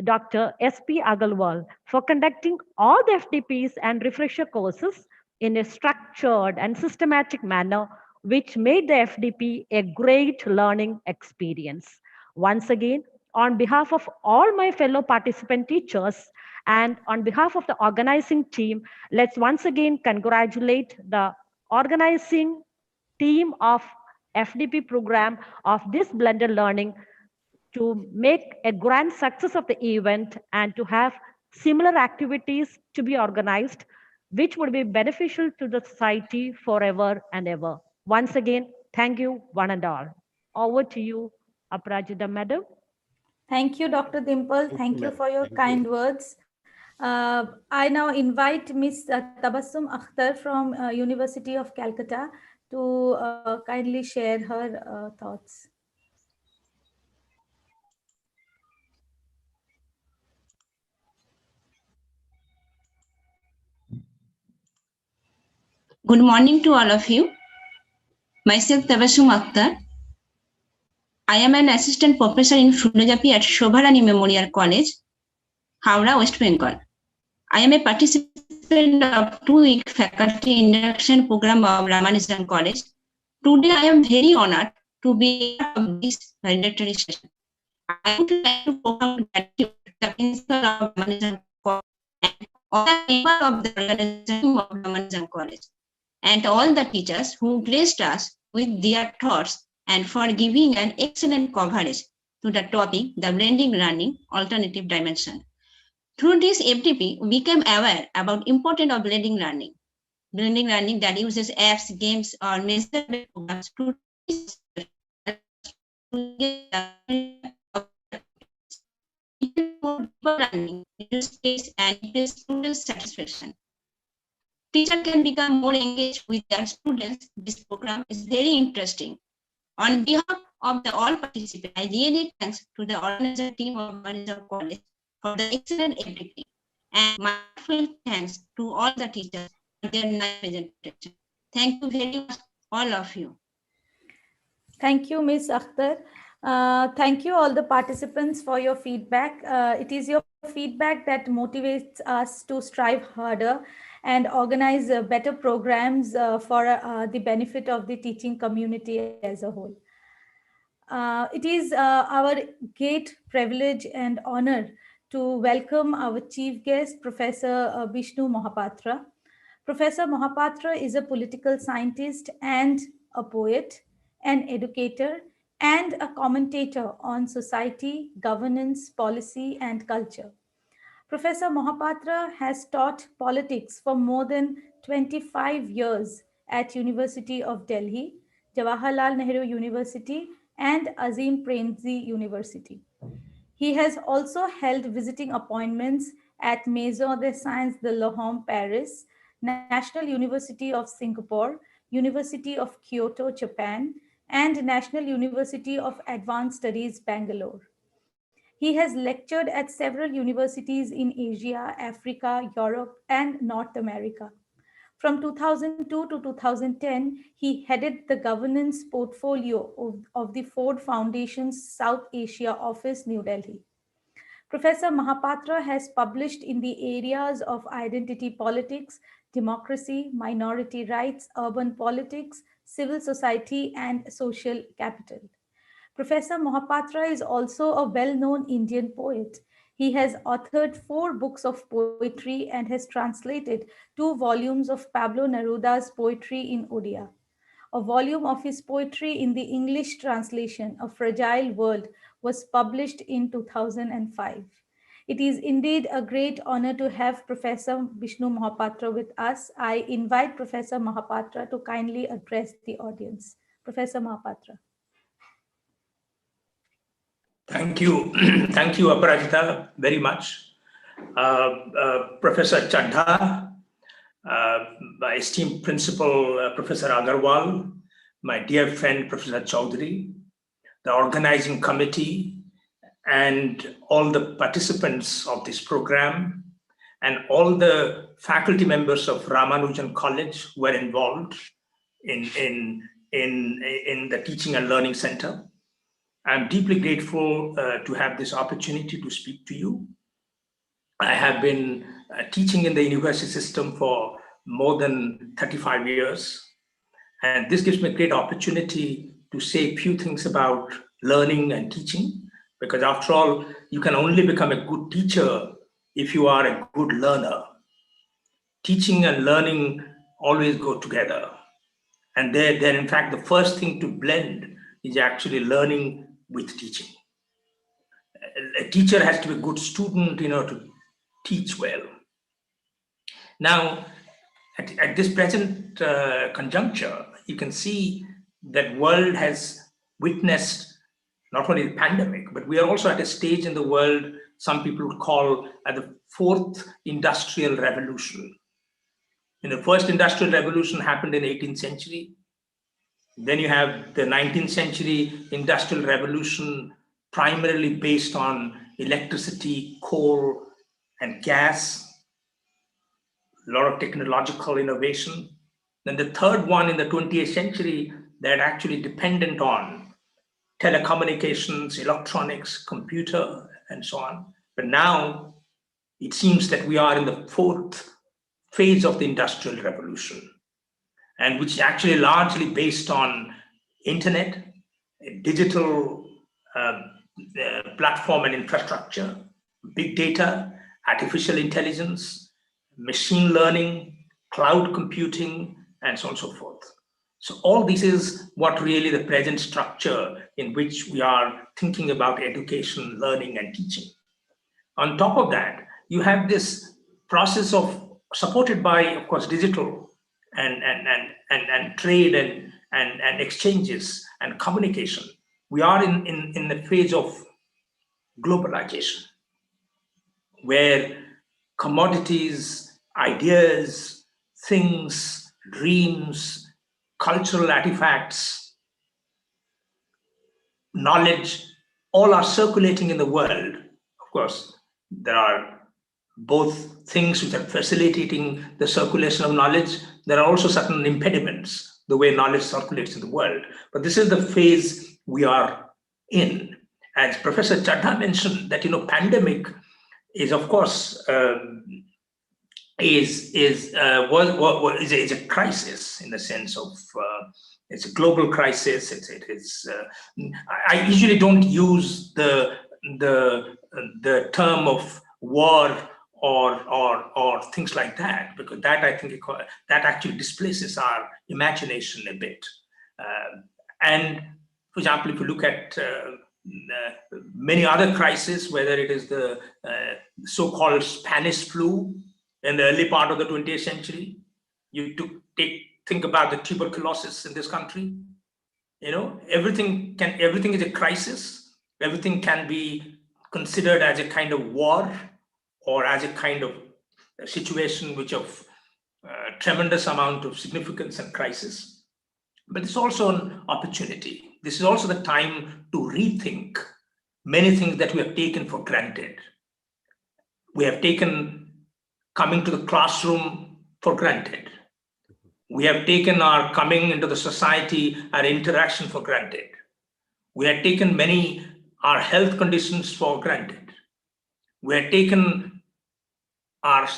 Dr. S.P. Agarwal, for conducting all the FDPs and refresher courses in a structured and systematic manner, which made the FDP a great learning experience. Once again, on behalf of all my fellow participant teachers, And on behalf of the organizing team, let's once again congratulate the organizing team of FDP program of this blended learning to make a grand success of the event and to have similar activities to be organized, which would be beneficial to the society forever and ever. Once again, thank you, one and all. Over to you, Aparajita Madam. Thank you, Dr. Dimple. Thank you ma'am. for your Thank you. kind words. I now invite Ms. Tabassum Akhtar from University of Calcutta to kindly share her thoughts. Good morning to all of you. Myself Tabassum Akhtar. I am an assistant professor in philosophy at Shobharani Memorial College, Howrah, West Bengal. I am a participant of 2-week faculty induction program of Ramanujan College. Today I am very honored to be part of this valedictory session. I would like to profound gratitude to the principal of Ramanujan College and all the members of the organization of Ramanujan College, and all the teachers who graced us with their thoughts and for giving an excellent coverage to the topic, the blending learning alternative dimension. Through this FDP, we became aware about importance of blending learning that uses apps, games, or measurable programs to learning, use case, and increase student satisfaction. Teacher can become more engaged with their students. This program is very interesting. On behalf of the all participants, I really thanks to the organizer team of Ramanujan College for the excellent FDP, and my full thanks to all the teachers for their nice presentation. Thank you very much, all of you. Thank you, Ms. Akhtar. Thank you all the participants for your feedback. It is your feedback that motivates us to strive harder and organize better programs for the benefit of the teaching community as a whole. It is our great privilege and honor to welcome our chief guest, Professor Vishnu Mohapatra. Professor Mohapatra is a political scientist and a poet, an educator, and a commentator on society, governance, policy, and culture. Professor Mohapatra has taught politics for more than 25 years at University of Delhi, Jawaharlal Nehru University, and Azim Premji University. He has also held visiting appointments at Maison des Sciences de l'Homme, Paris, National University of Singapore, University of Kyoto, Japan, and National University of Advanced Studies, Bangalore. He has lectured at several universities in Asia, Africa, Europe, and North America. From 2002 to 2010, he headed the governance portfolio of the Ford Foundation's South Asia office, New Delhi. Professor Mohapatra has published in the areas of identity politics, democracy, minority rights, urban politics, civil society, and social capital. Professor Mohapatra is also a well-known Indian poet. He has authored 4 books of poetry and has translated 2 volumes of Pablo Neruda's poetry in Odia. A volume of his poetry in the English translation, A Fragile World, was published in 2005. It is indeed a great honor to have Professor Vishnu Mohapatra with us. I invite Professor Mohapatra to kindly address the audience. Professor Mohapatra. Thank you. Thank you, Aparajita, very much. Professor Chadha, my esteemed principal, Professor Agarwal, my dear friend, Professor Chaudhary, the organizing committee, and all the participants of this program, and all the faculty members of Ramanujan College who were involved in the Teaching and Learning Center. I'm deeply grateful to have this opportunity to speak to you. I have been teaching in the university system for more than 35 years. And this gives me a great opportunity to say a few things about learning and teaching, because after all, you can only become a good teacher if you are a good learner. Teaching and learning always go together. And they're in fact, the first thing to blend is actually learning with teaching. A teacher has to be a good student, to teach well. Now, at this present conjuncture, you can see that world has witnessed not only the pandemic, but we are also at a stage in the world some people would call the fourth industrial revolution. The first industrial revolution happened in the 18th century. Then you have the 19th century industrial revolution, primarily based on electricity, coal, and gas. A lot of technological innovation. Then the third one in the 20th century that actually dependent on telecommunications, electronics, computer, and so on. But now it seems that we are in the fourth phase of the industrial revolution, and which is actually largely based on internet, digital platform and infrastructure, big data, artificial intelligence, machine learning, cloud computing, and so on and so forth. So all this is what really the present structure in which we are thinking about education, learning, and teaching. On top of that, you have this process of supported by, of course, digital and trade and exchanges and communication. We are in the phase of globalization, where commodities, ideas, things, dreams, cultural artifacts, knowledge, all are circulating in the world. Of course, there are both things which are facilitating the circulation of knowledge. There are also certain impediments, the way knowledge circulates in the world. But this is the phase we are in. As Professor Chadha mentioned, that pandemic is, of course, is a crisis in the sense of it's a global crisis. I usually don't use the term of war or things like that, because that I think that actually displaces our imagination a bit. And for example, if you look at many other crises, whether it is the so-called Spanish flu in the early part of the 20th century, think about the tuberculosis in this country. Everything is a crisis. Everything can be considered as a kind of war or as a kind of situation which of tremendous amount of significance and crisis. But it's also an opportunity. This is also the time to rethink many things that we have taken for granted. We have taken coming to the classroom for granted. We have taken our coming into the society, our interaction for granted. We have taken our health conditions for granted. We have taken our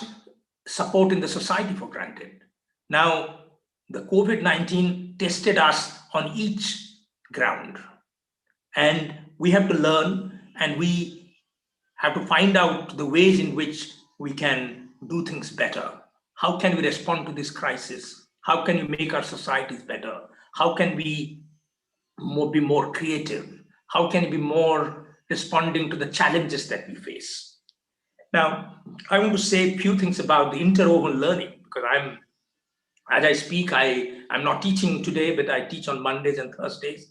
support in the society for granted. Now, the COVID-19 tested us on each ground, and we have to learn, and we have to find out the ways in which we can do things better. How can we respond to this crisis? How can we make our societies better? How can we be more creative? How can we be more responding to the challenges that we face? Now, I want to say a few things about the interwoven learning, because as I speak, I'm not teaching today, but I teach on Mondays and Thursdays,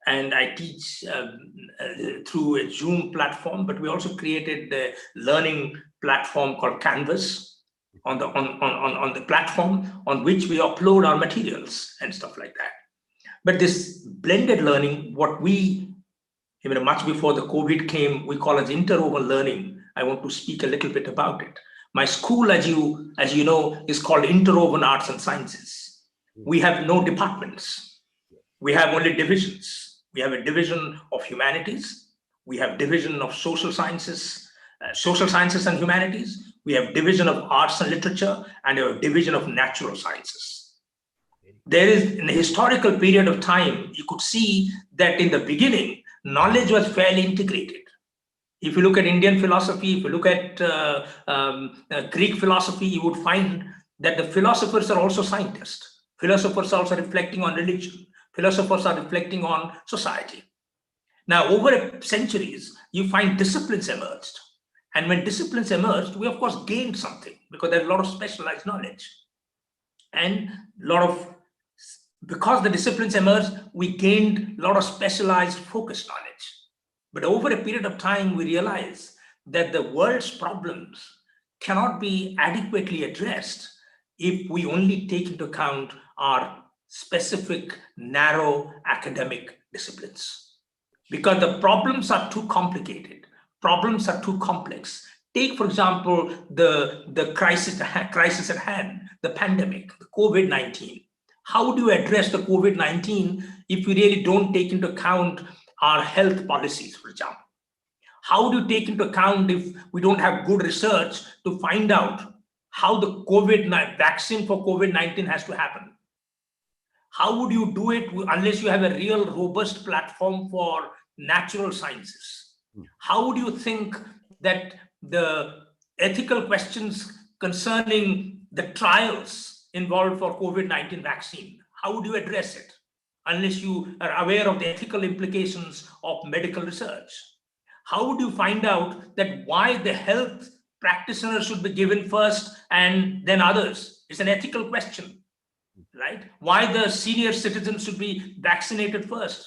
and I teach through a Zoom platform, but we also created the learning platform called Canvas on the platform on which we upload our materials and stuff like that. But this blended learning, what we, even much before the COVID came, we call as interwoven learning. I want to speak a little bit about it. My school, as you know, is called Interwoven Arts and Sciences. We have no departments. We have only divisions. We have a division of humanities. We have division of social sciences and humanities. We have division of arts and literature, and a division of natural sciences. There is, in a historical period of time, you could see that in the beginning, knowledge was fairly integrated. If you look at Indian philosophy, if you look at Greek philosophy, you would find that the philosophers are also scientists. Philosophers are also reflecting on religion. Philosophers are reflecting on society. Now, over centuries, you find disciplines emerged. And when disciplines emerged, we of course gained something because there's a lot of specialized knowledge. And because the disciplines emerged, we gained a lot of specialized focused knowledge. But over a period of time, we realize that the world's problems cannot be adequately addressed if we only take into account our specific, narrow academic disciplines. Because the problems are too complicated, problems are too complex. Take, for example, the crisis at hand, the pandemic, the COVID-19. How do you address the COVID-19 if we really don't take into account our health policies, for example? How do you take into account if we don't have good research to find out how the vaccine for COVID-19 has to happen? How would you do it unless you have a real robust platform for natural sciences? How would you think that the ethical questions concerning the trials involved for COVID-19 vaccine, how would you address it unless you are aware of the ethical implications of medical research? How would you find out that why the health practitioners should be given first and then others? It's an ethical question, right? Why the senior citizens should be vaccinated first?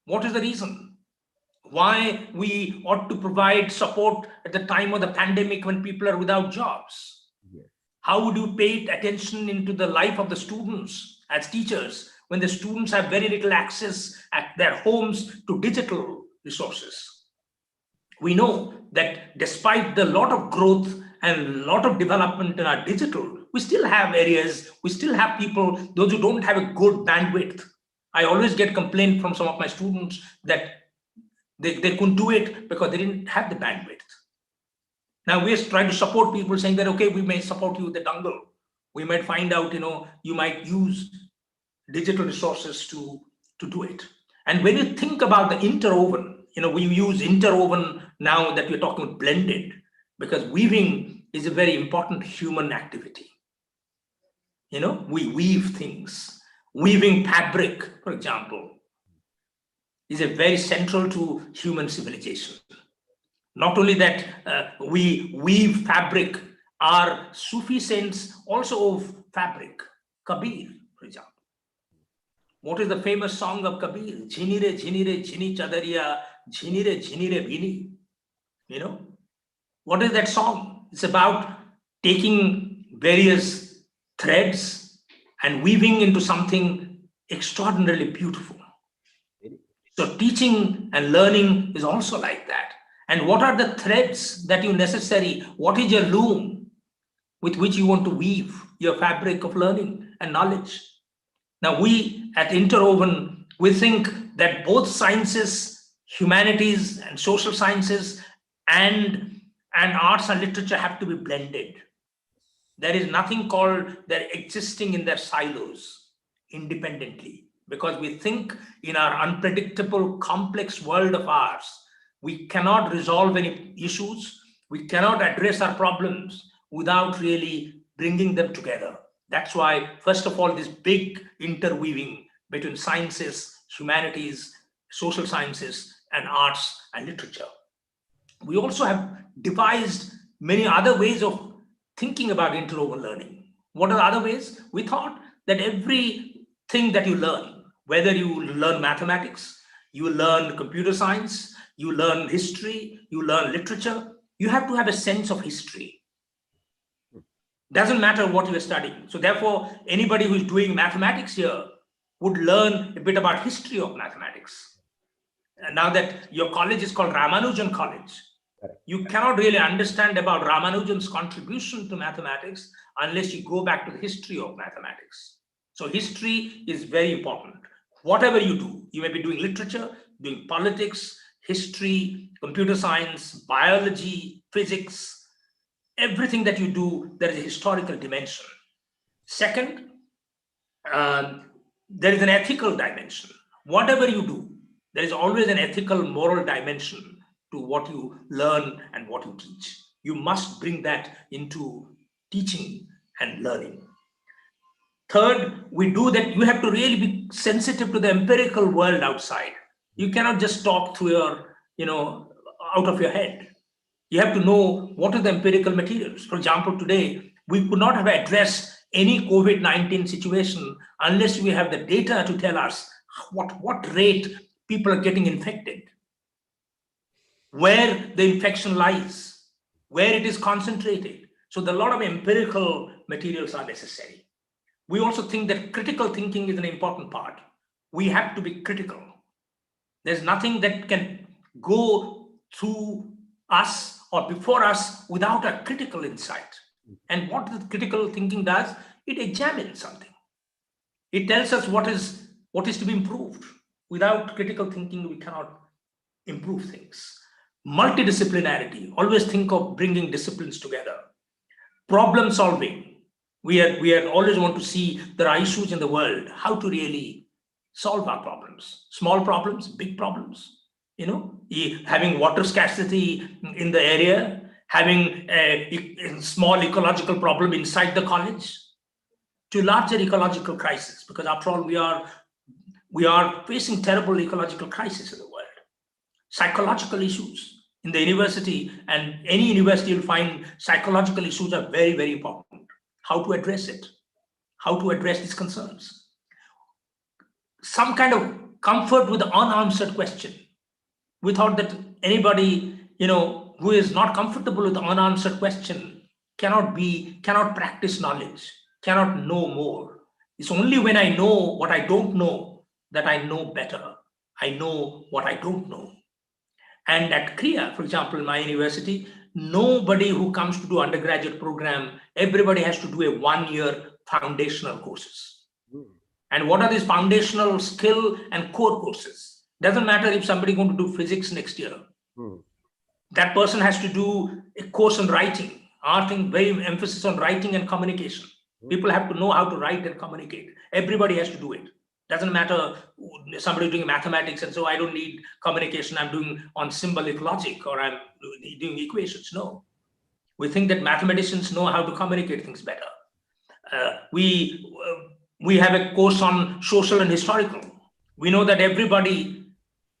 What is the reason? Why we ought to provide support at the time of the pandemic when people are without jobs? Yes. How would you pay attention into the life of the students as teachers when the students have very little access at their homes to digital resources? We know that despite the lot of growth and a lot of development in our digital, we still have areas, we still have people, those who don't have a good bandwidth. I always get complaint from some of my students that they couldn't do it because they didn't have the bandwidth. Now we're trying to support people saying that, okay, we may support you with the dongle. We might find out, you might use digital resources to do it. And when you think about the interwoven, we use interwoven now that we're talking about blended, because weaving is a very important human activity. We weave things. Weaving fabric, for example, is a very central to human civilization. Not only that, we weave fabric, our Sufi saints also of fabric. Kabir, for example. What is the famous song of Kabir? Jhinire, jhinire, jhini chadariya, jhinire, jhinire bhini. What is that song? It's about taking various threads and weaving into something extraordinarily beautiful. So teaching and learning is also like that. And what are the threads that you necessary? What is your loom with which you want to weave your fabric of learning and knowledge? Now we at Interwoven, we think that both sciences, humanities and social sciences and arts and literature have to be blended. There is nothing called they're existing in their silos independently, because we think in our unpredictable, complex world of ours, we cannot resolve any issues, we cannot address our problems without really bringing them together. That's why, first of all, this big interweaving between sciences, humanities, social sciences, and arts and literature. We also have devised many other ways of thinking about interwoven learning. What are the other ways? We thought that everything that you learn, whether you learn mathematics, you learn computer science, you learn history, you learn literature, you have to have a sense of history. Doesn't matter what you're studying. So therefore, anybody who's doing mathematics here would learn a bit about history of mathematics. And now that your college is called Ramanujan College, you cannot really understand about Ramanujan's contribution to mathematics unless you go back to the history of mathematics. So history is very important. Whatever you do, you may be doing literature, doing politics, history, computer science, biology, physics, everything that you do, there is a historical dimension. Second, there is an ethical dimension. Whatever you do, there is always an ethical, moral dimension to what you learn and what you teach. You must bring that into teaching and learning. Third, we do that. You have to really be sensitive to the empirical world outside. You cannot just talk through your, out of your head. You have to know what are the empirical materials. For example, today, we could not have addressed any COVID-19 situation unless we have the data to tell us what rate people are getting infected, where the infection lies, where it is concentrated. So a lot of empirical materials are necessary. We also think that critical thinking is an important part. We have to be critical. There's nothing that can go through us or before us without a critical insight. And what the critical thinking does, it examines something. It tells us what is to be improved. Without critical thinking, we cannot improve things. Multidisciplinarity, always think of bringing disciplines together. Problem solving. We are always want to see there are issues in the world, how to really solve our problems. Small problems, big problems. Having water scarcity in the area, having a small ecological problem inside the college, to larger ecological crisis, because after all, we are facing terrible ecological crisis in the world. Psychological issues in the university, and any university you'll find psychological issues are very, very important. How to address it, how to address these concerns. Some kind of comfort with the unanswered question. We thought that anybody, who is not comfortable with the unanswered question cannot practice knowledge, cannot know more. It's only when I know what I don't know that I know better. I know what I don't know. And at Kriya, for example, in my university, nobody who comes to do undergraduate program, everybody has to do a 1-year foundational courses. And what are these foundational skill and core courses? Doesn't matter if somebody going to do physics next year. That person has to do a course on writing. Our thing, very emphasis on writing and communication. People have to know how to write and communicate. Everybody has to do it. Doesn't matter somebody doing mathematics and so I don't need communication. I'm doing on symbolic logic or I'm doing equations. No, we think that mathematicians know how to communicate things better. We have a course on social and historical. We know that everybody,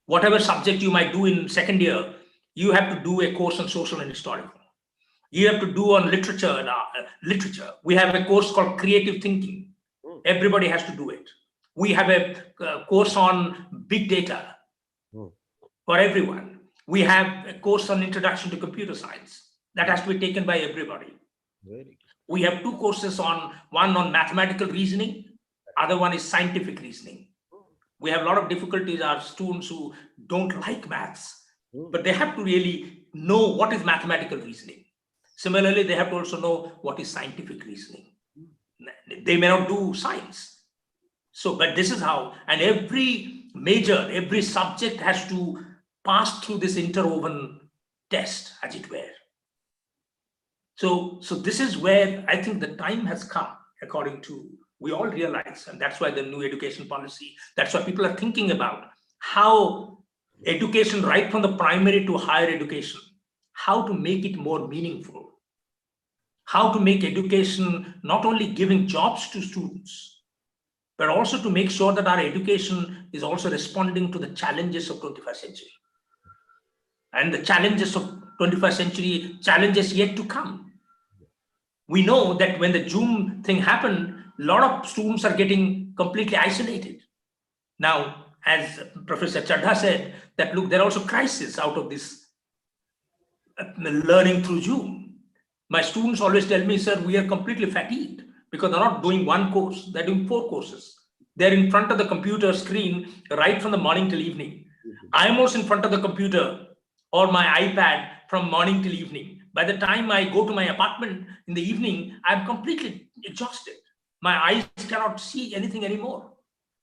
whatever subject you might do in second year, you have to do a course on social and historical. You have to do on literature. We have a course called creative thinking. Everybody has to do it. We have a course on big data for everyone. We have a course on introduction to computer science that has to be taken by everybody. We have 2 courses one on mathematical reasoning, other one is scientific reasoning. We have a lot of difficulties, our students who don't like maths, but they have to really know what is mathematical reasoning. Similarly, they have to also know what is scientific reasoning. They may not do science. So, but this is how, and every subject has to pass through this interwoven test, as it were. So this is where I think the time has come, according to, we all realize, and that's why the new education policy, that's why people are thinking about how education, right from the primary to higher education, how to make it more meaningful, how to make education not only giving jobs to students, but also to make sure that our education is also responding to the challenges of 21st century. And the challenges of 21st century, challenges yet to come. We know that when the Zoom thing happened, a lot of students are getting completely isolated. Now, as Professor Chadha said, that look, there are also crises out of this learning through Zoom. My students always tell me, sir, we are completely fatigued, because they're not doing 1 course, they're doing 4 courses. They're in front of the computer screen right from the morning till evening. I'm also in front of the computer or my iPad from morning till evening. By the time I go to my apartment in the evening, I'm completely exhausted. My eyes cannot see anything anymore.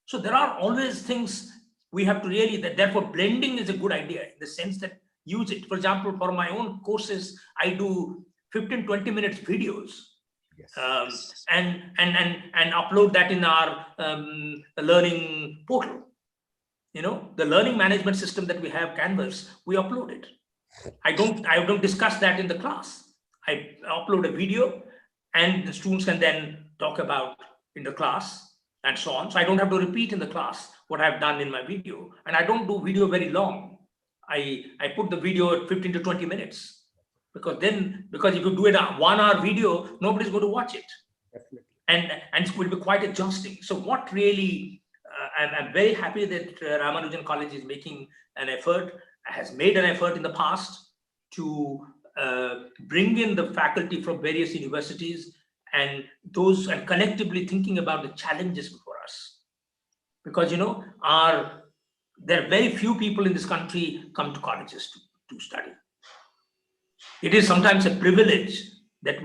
So there are always things we have to really, therefore blending is a good idea in the sense that use it. For example, for my own courses, I do 15-20 minutes videos. And upload that in our learning portal. The learning management system that we have, Canvas, we upload it. I don't discuss that in the class. I upload a video and the students can then talk about in the class and so on. So I don't have to repeat in the class what I've done in my video. And I don't do video very long. I put the video at 15 to 20 minutes because if you do it a 1 hour video, nobody's going to watch it. Definitely. And it will be quite exhausting. So what really, I'm very happy that Ramanujan College is making an effort, has made an effort in the past to bring in the faculty from various universities and collectively thinking about the challenges before us. Because, there are very few people in this country come to colleges to study. It is sometimes a privilege that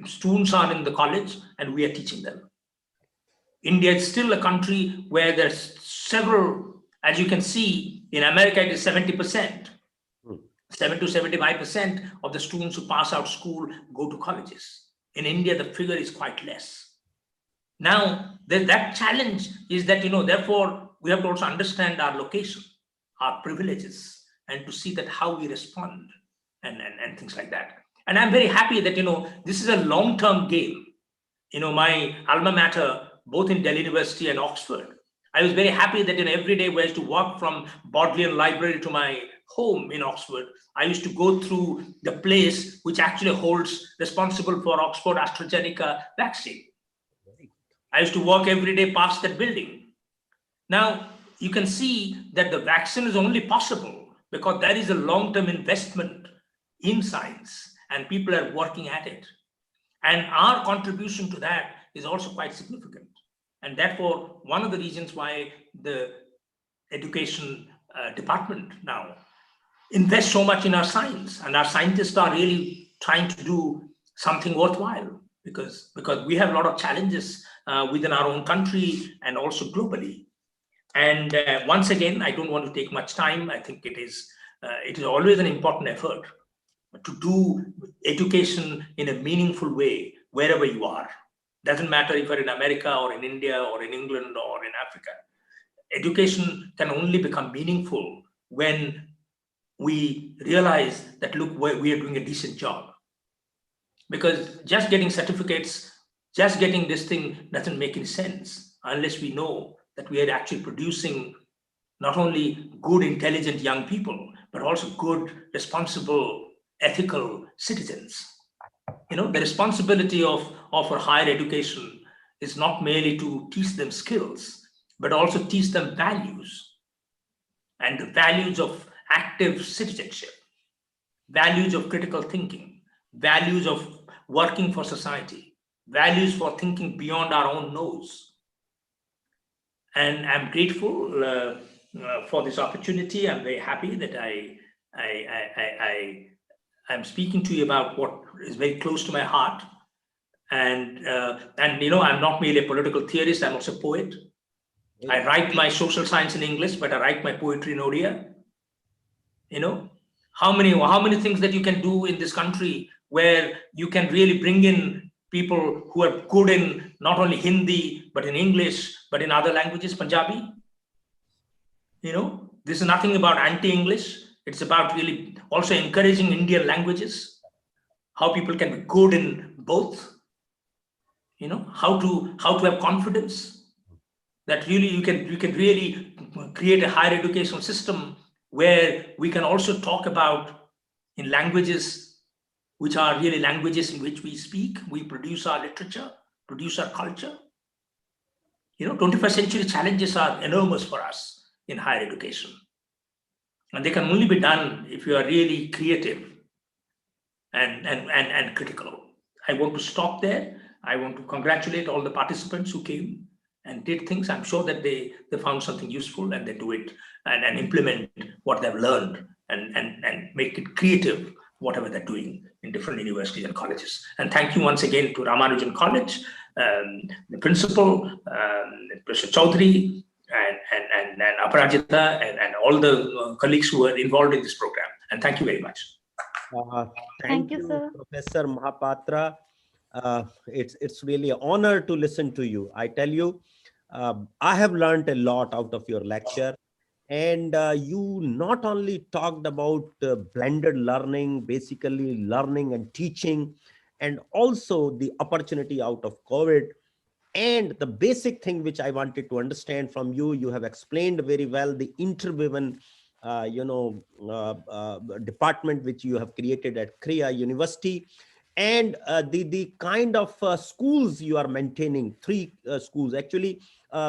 students are in the college and we are teaching them. India is still a country where there's several, as you can see, in America it is 70%. 7 to 75% of the students who pass out school go to colleges. In India, the figure is quite less. Now, that challenge is that, therefore, we have to also understand our location, our privileges, and to see that how we respond and things like that. And I'm very happy that, this is a long-term game. My alma mater, both in Delhi University and Oxford, I was very happy that every day we used to walk from Bodleian Library to my home in Oxford. I used to go through the place which actually holds responsible for Oxford AstraZeneca vaccine. I used to walk every day past that building. Now, you can see that the vaccine is only possible because there is a long-term investment in science and people are working at it. And our contribution to that is also quite significant. And therefore, one of the reasons why the education department now invests so much in our science, and our scientists are really trying to do something worthwhile because we have a lot of challenges within our own country and also globally. And once again, I don't want to take much time. I think it is always an important effort to do education in a meaningful way wherever you are. Doesn't matter if you're in America or in India or in England or in Africa. Education can only become meaningful when we realize that, look, we are doing a decent job. Because just getting certificates, just getting this thing doesn't make any sense unless we know that we are actually producing not only good, intelligent young people, but also good, responsible, ethical citizens. The responsibility of our higher education is not merely to teach them skills, but also teach them values, and the values of active citizenship, values of critical thinking, values of working for society, values for thinking beyond our own nose. And I'm grateful for this opportunity. I'm very happy that I'm speaking to you about what is very close to my heart. And I'm not merely a political theorist, I'm also a poet. I write my social science in English, but I write my poetry in Odia. How many things that you can do in this country where you can really bring in people who are good in not only Hindi, but in English, but in other languages, Punjabi. This is nothing about anti-English. It's about really also encouraging Indian languages, how people can be good in both, how to have confidence that really you can really create a higher educational system where we can also talk about in languages which are really languages in which we speak, we produce our literature, produce our culture. 21st century challenges are enormous for us in higher education. And they can only be done if you are really creative and critical. I want to stop there. I want to congratulate all the participants who came and did things. I'm sure that they found something useful and they do it and implement what they've learned and make it creative, whatever they're doing in different universities and colleges. And thank you once again to Ramanujan College, the principal, Professor Chaudhary, and Aparajita, and all the colleagues who were involved in this program. And thank you very much. Thank you, sir. Professor Mahapatra. It's really an honor to listen to you. I tell you, I have learned a lot out of your lecture. And you not only talked about blended learning, basically learning and teaching, and also the opportunity out of COVID. And the basic thing which I wanted to understand from you, you have explained very well the interwoven, department which you have created at Kriya University, and the kind of schools you are maintaining, three schools. Actually,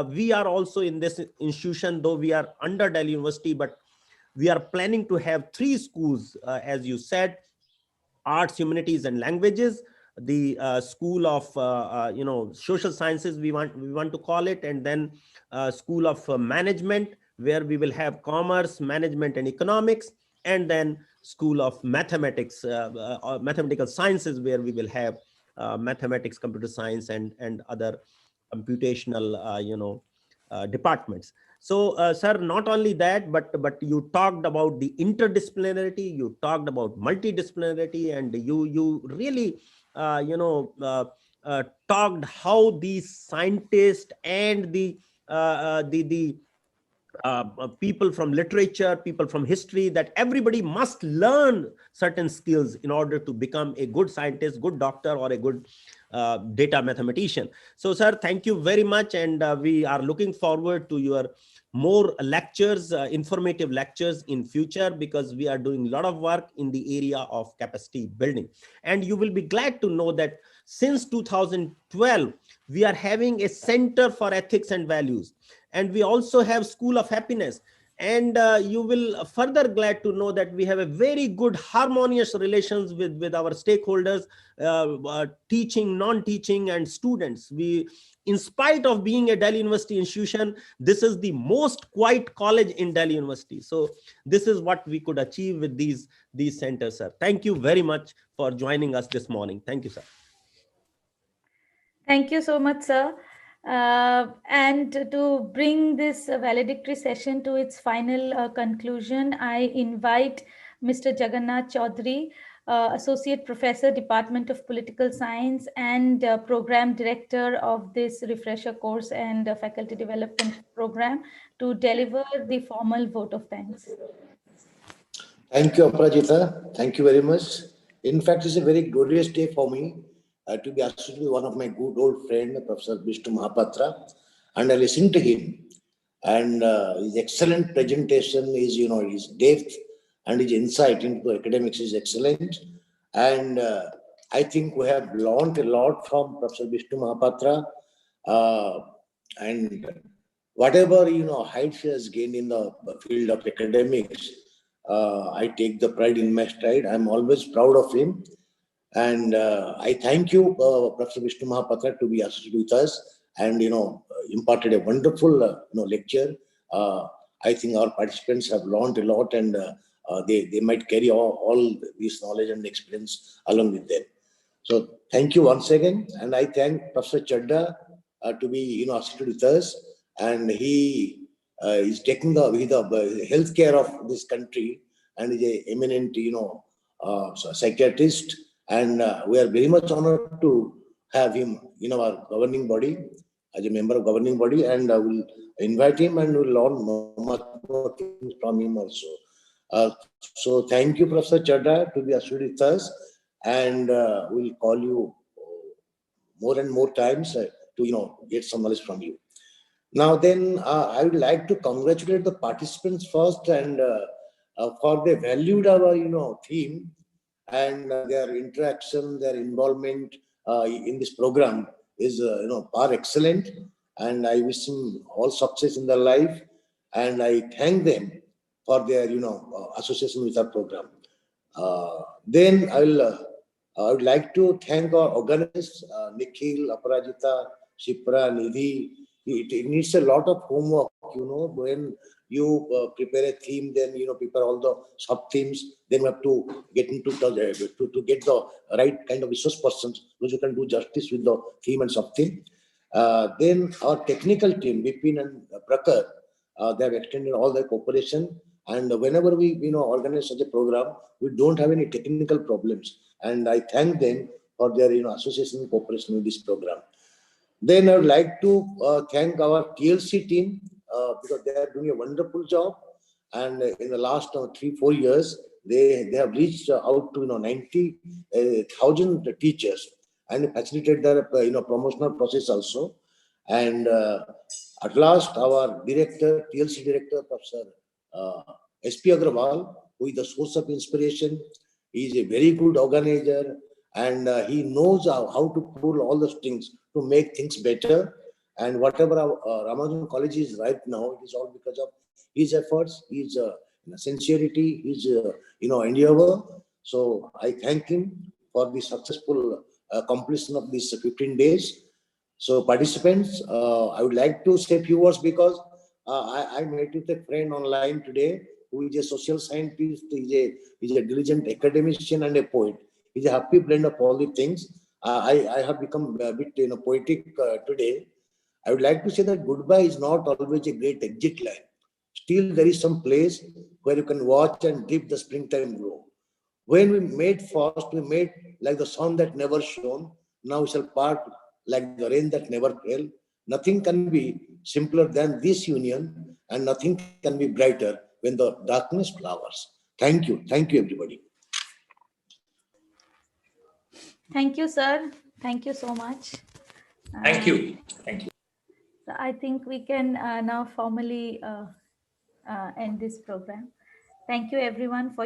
we are also in this institution, though we are under Delhi University, but we are planning to have three schools, as you said: arts, humanities, and languages, the school of social sciences, we want to call it, and then school of management, where we will have commerce, management, and economics, and then school of mathematics, mathematical sciences, where we will have mathematics, computer science, and other computational departments. So, sir, not only that, but you talked about the interdisciplinarity, you talked about multidisciplinarity, and you really, talked how these scientists and the people from literature, people from history, that everybody must learn certain skills in order to become a good scientist, good doctor, or a good data mathematician. So, sir, thank you very much, and we are looking forward to your more lectures, informative lectures in future, because we are doing a lot of work in the area of capacity building. And you will be glad to know that since 2012, we are having a Center for Ethics and Values, and we also have School of Happiness. And you will further glad to know that we have a very good harmonious relations with our stakeholders, teaching, non-teaching, and students. We, in spite of being a Delhi University institution, this is the most quiet college in Delhi University. So this is what we could achieve with these centers, sir. Thank you very much for joining us this morning. Thank you, sir. Thank you so much, sir. And to bring this valedictory session to its final conclusion, I invite Mr. Jagannath Chaudhary, Associate Professor, Department of Political Science, and Program Director of this refresher course and Faculty Development Program, to deliver the formal vote of thanks. Thank you, Aparajita. Thank you very much. In fact, it's a very glorious day for me to be associated with one of my good old friend, Professor Vishnu Mahapatra, and I listened to him. And his excellent presentation is, his depth and his insight into academics is excellent. And I think we have learned a lot from Professor Vishnu Mahapatra. And whatever, heights he has gained in the field of academics, I take the pride in my stride. I'm always proud of him. And I thank you, Professor Vishnu Mahapatra, to be associated with us and, imparted a wonderful, lecture. I think our participants have learned a lot, and they might carry all this knowledge and experience along with them. So thank you once again. And I thank Professor Chadha to be, associated with us. And he is taking the healthcare of this country, and is a eminent, psychiatrist. And we are very much honored to have him in our governing body, as a member of governing body, and we'll invite him and we'll learn much more things from him also. So thank you, Professor Chadha, to be associated with us, and we'll call you more and more times to get some knowledge from you. Now then, I would like to congratulate the participants first, and for they valued our theme, and their interaction, their involvement in this program is par excellent, and I wish them all success in their life, and I thank them for their association with our program. Then I would like to thank our organizers, Nikhil, Aparajita, Shipra, Nidhi. It needs a lot of homework, when you prepare a theme, then prepare all the sub themes, then you have to get into to get the right kind of resource persons which you can do justice with the theme and sub theme. Then our technical team, Vipin and Prakar, they have extended all their cooperation, and whenever we organize such a program, we don't have any technical problems, and I thank them for their association and cooperation with this program. Then I would like to thank our TLC team because they are doing a wonderful job. And in the last 3-4 years, they have reached out to 90,000 teachers and facilitate their promotional process also. And at last, our director, TLC director, Professor SP Agrawal, who is the source of inspiration, he is a very good organizer, and he knows how to pull all the strings to make things better. And whatever our Ramanujan College is right now, it is all because of his efforts, his sincerity, his endeavor. So I thank him for the successful completion of these 15 days. So participants, I would like to say a few words because I met with a friend online today who is a social scientist, is a diligent academician and a poet. He's a happy blend of all the things. I have become a bit poetic today. I would like to say that goodbye is not always a great exit line. Still, there is some place where you can watch and dip the springtime glow. When we made fast, we made like the sun that never shone. Now we shall part like the rain that never fell. Nothing can be simpler than this union, and nothing can be brighter when the darkness flowers. Thank you, everybody. Thank you, sir. Thank you so much. Thank you. Thank you. So I think we can now formally end this program. Thank you everyone for your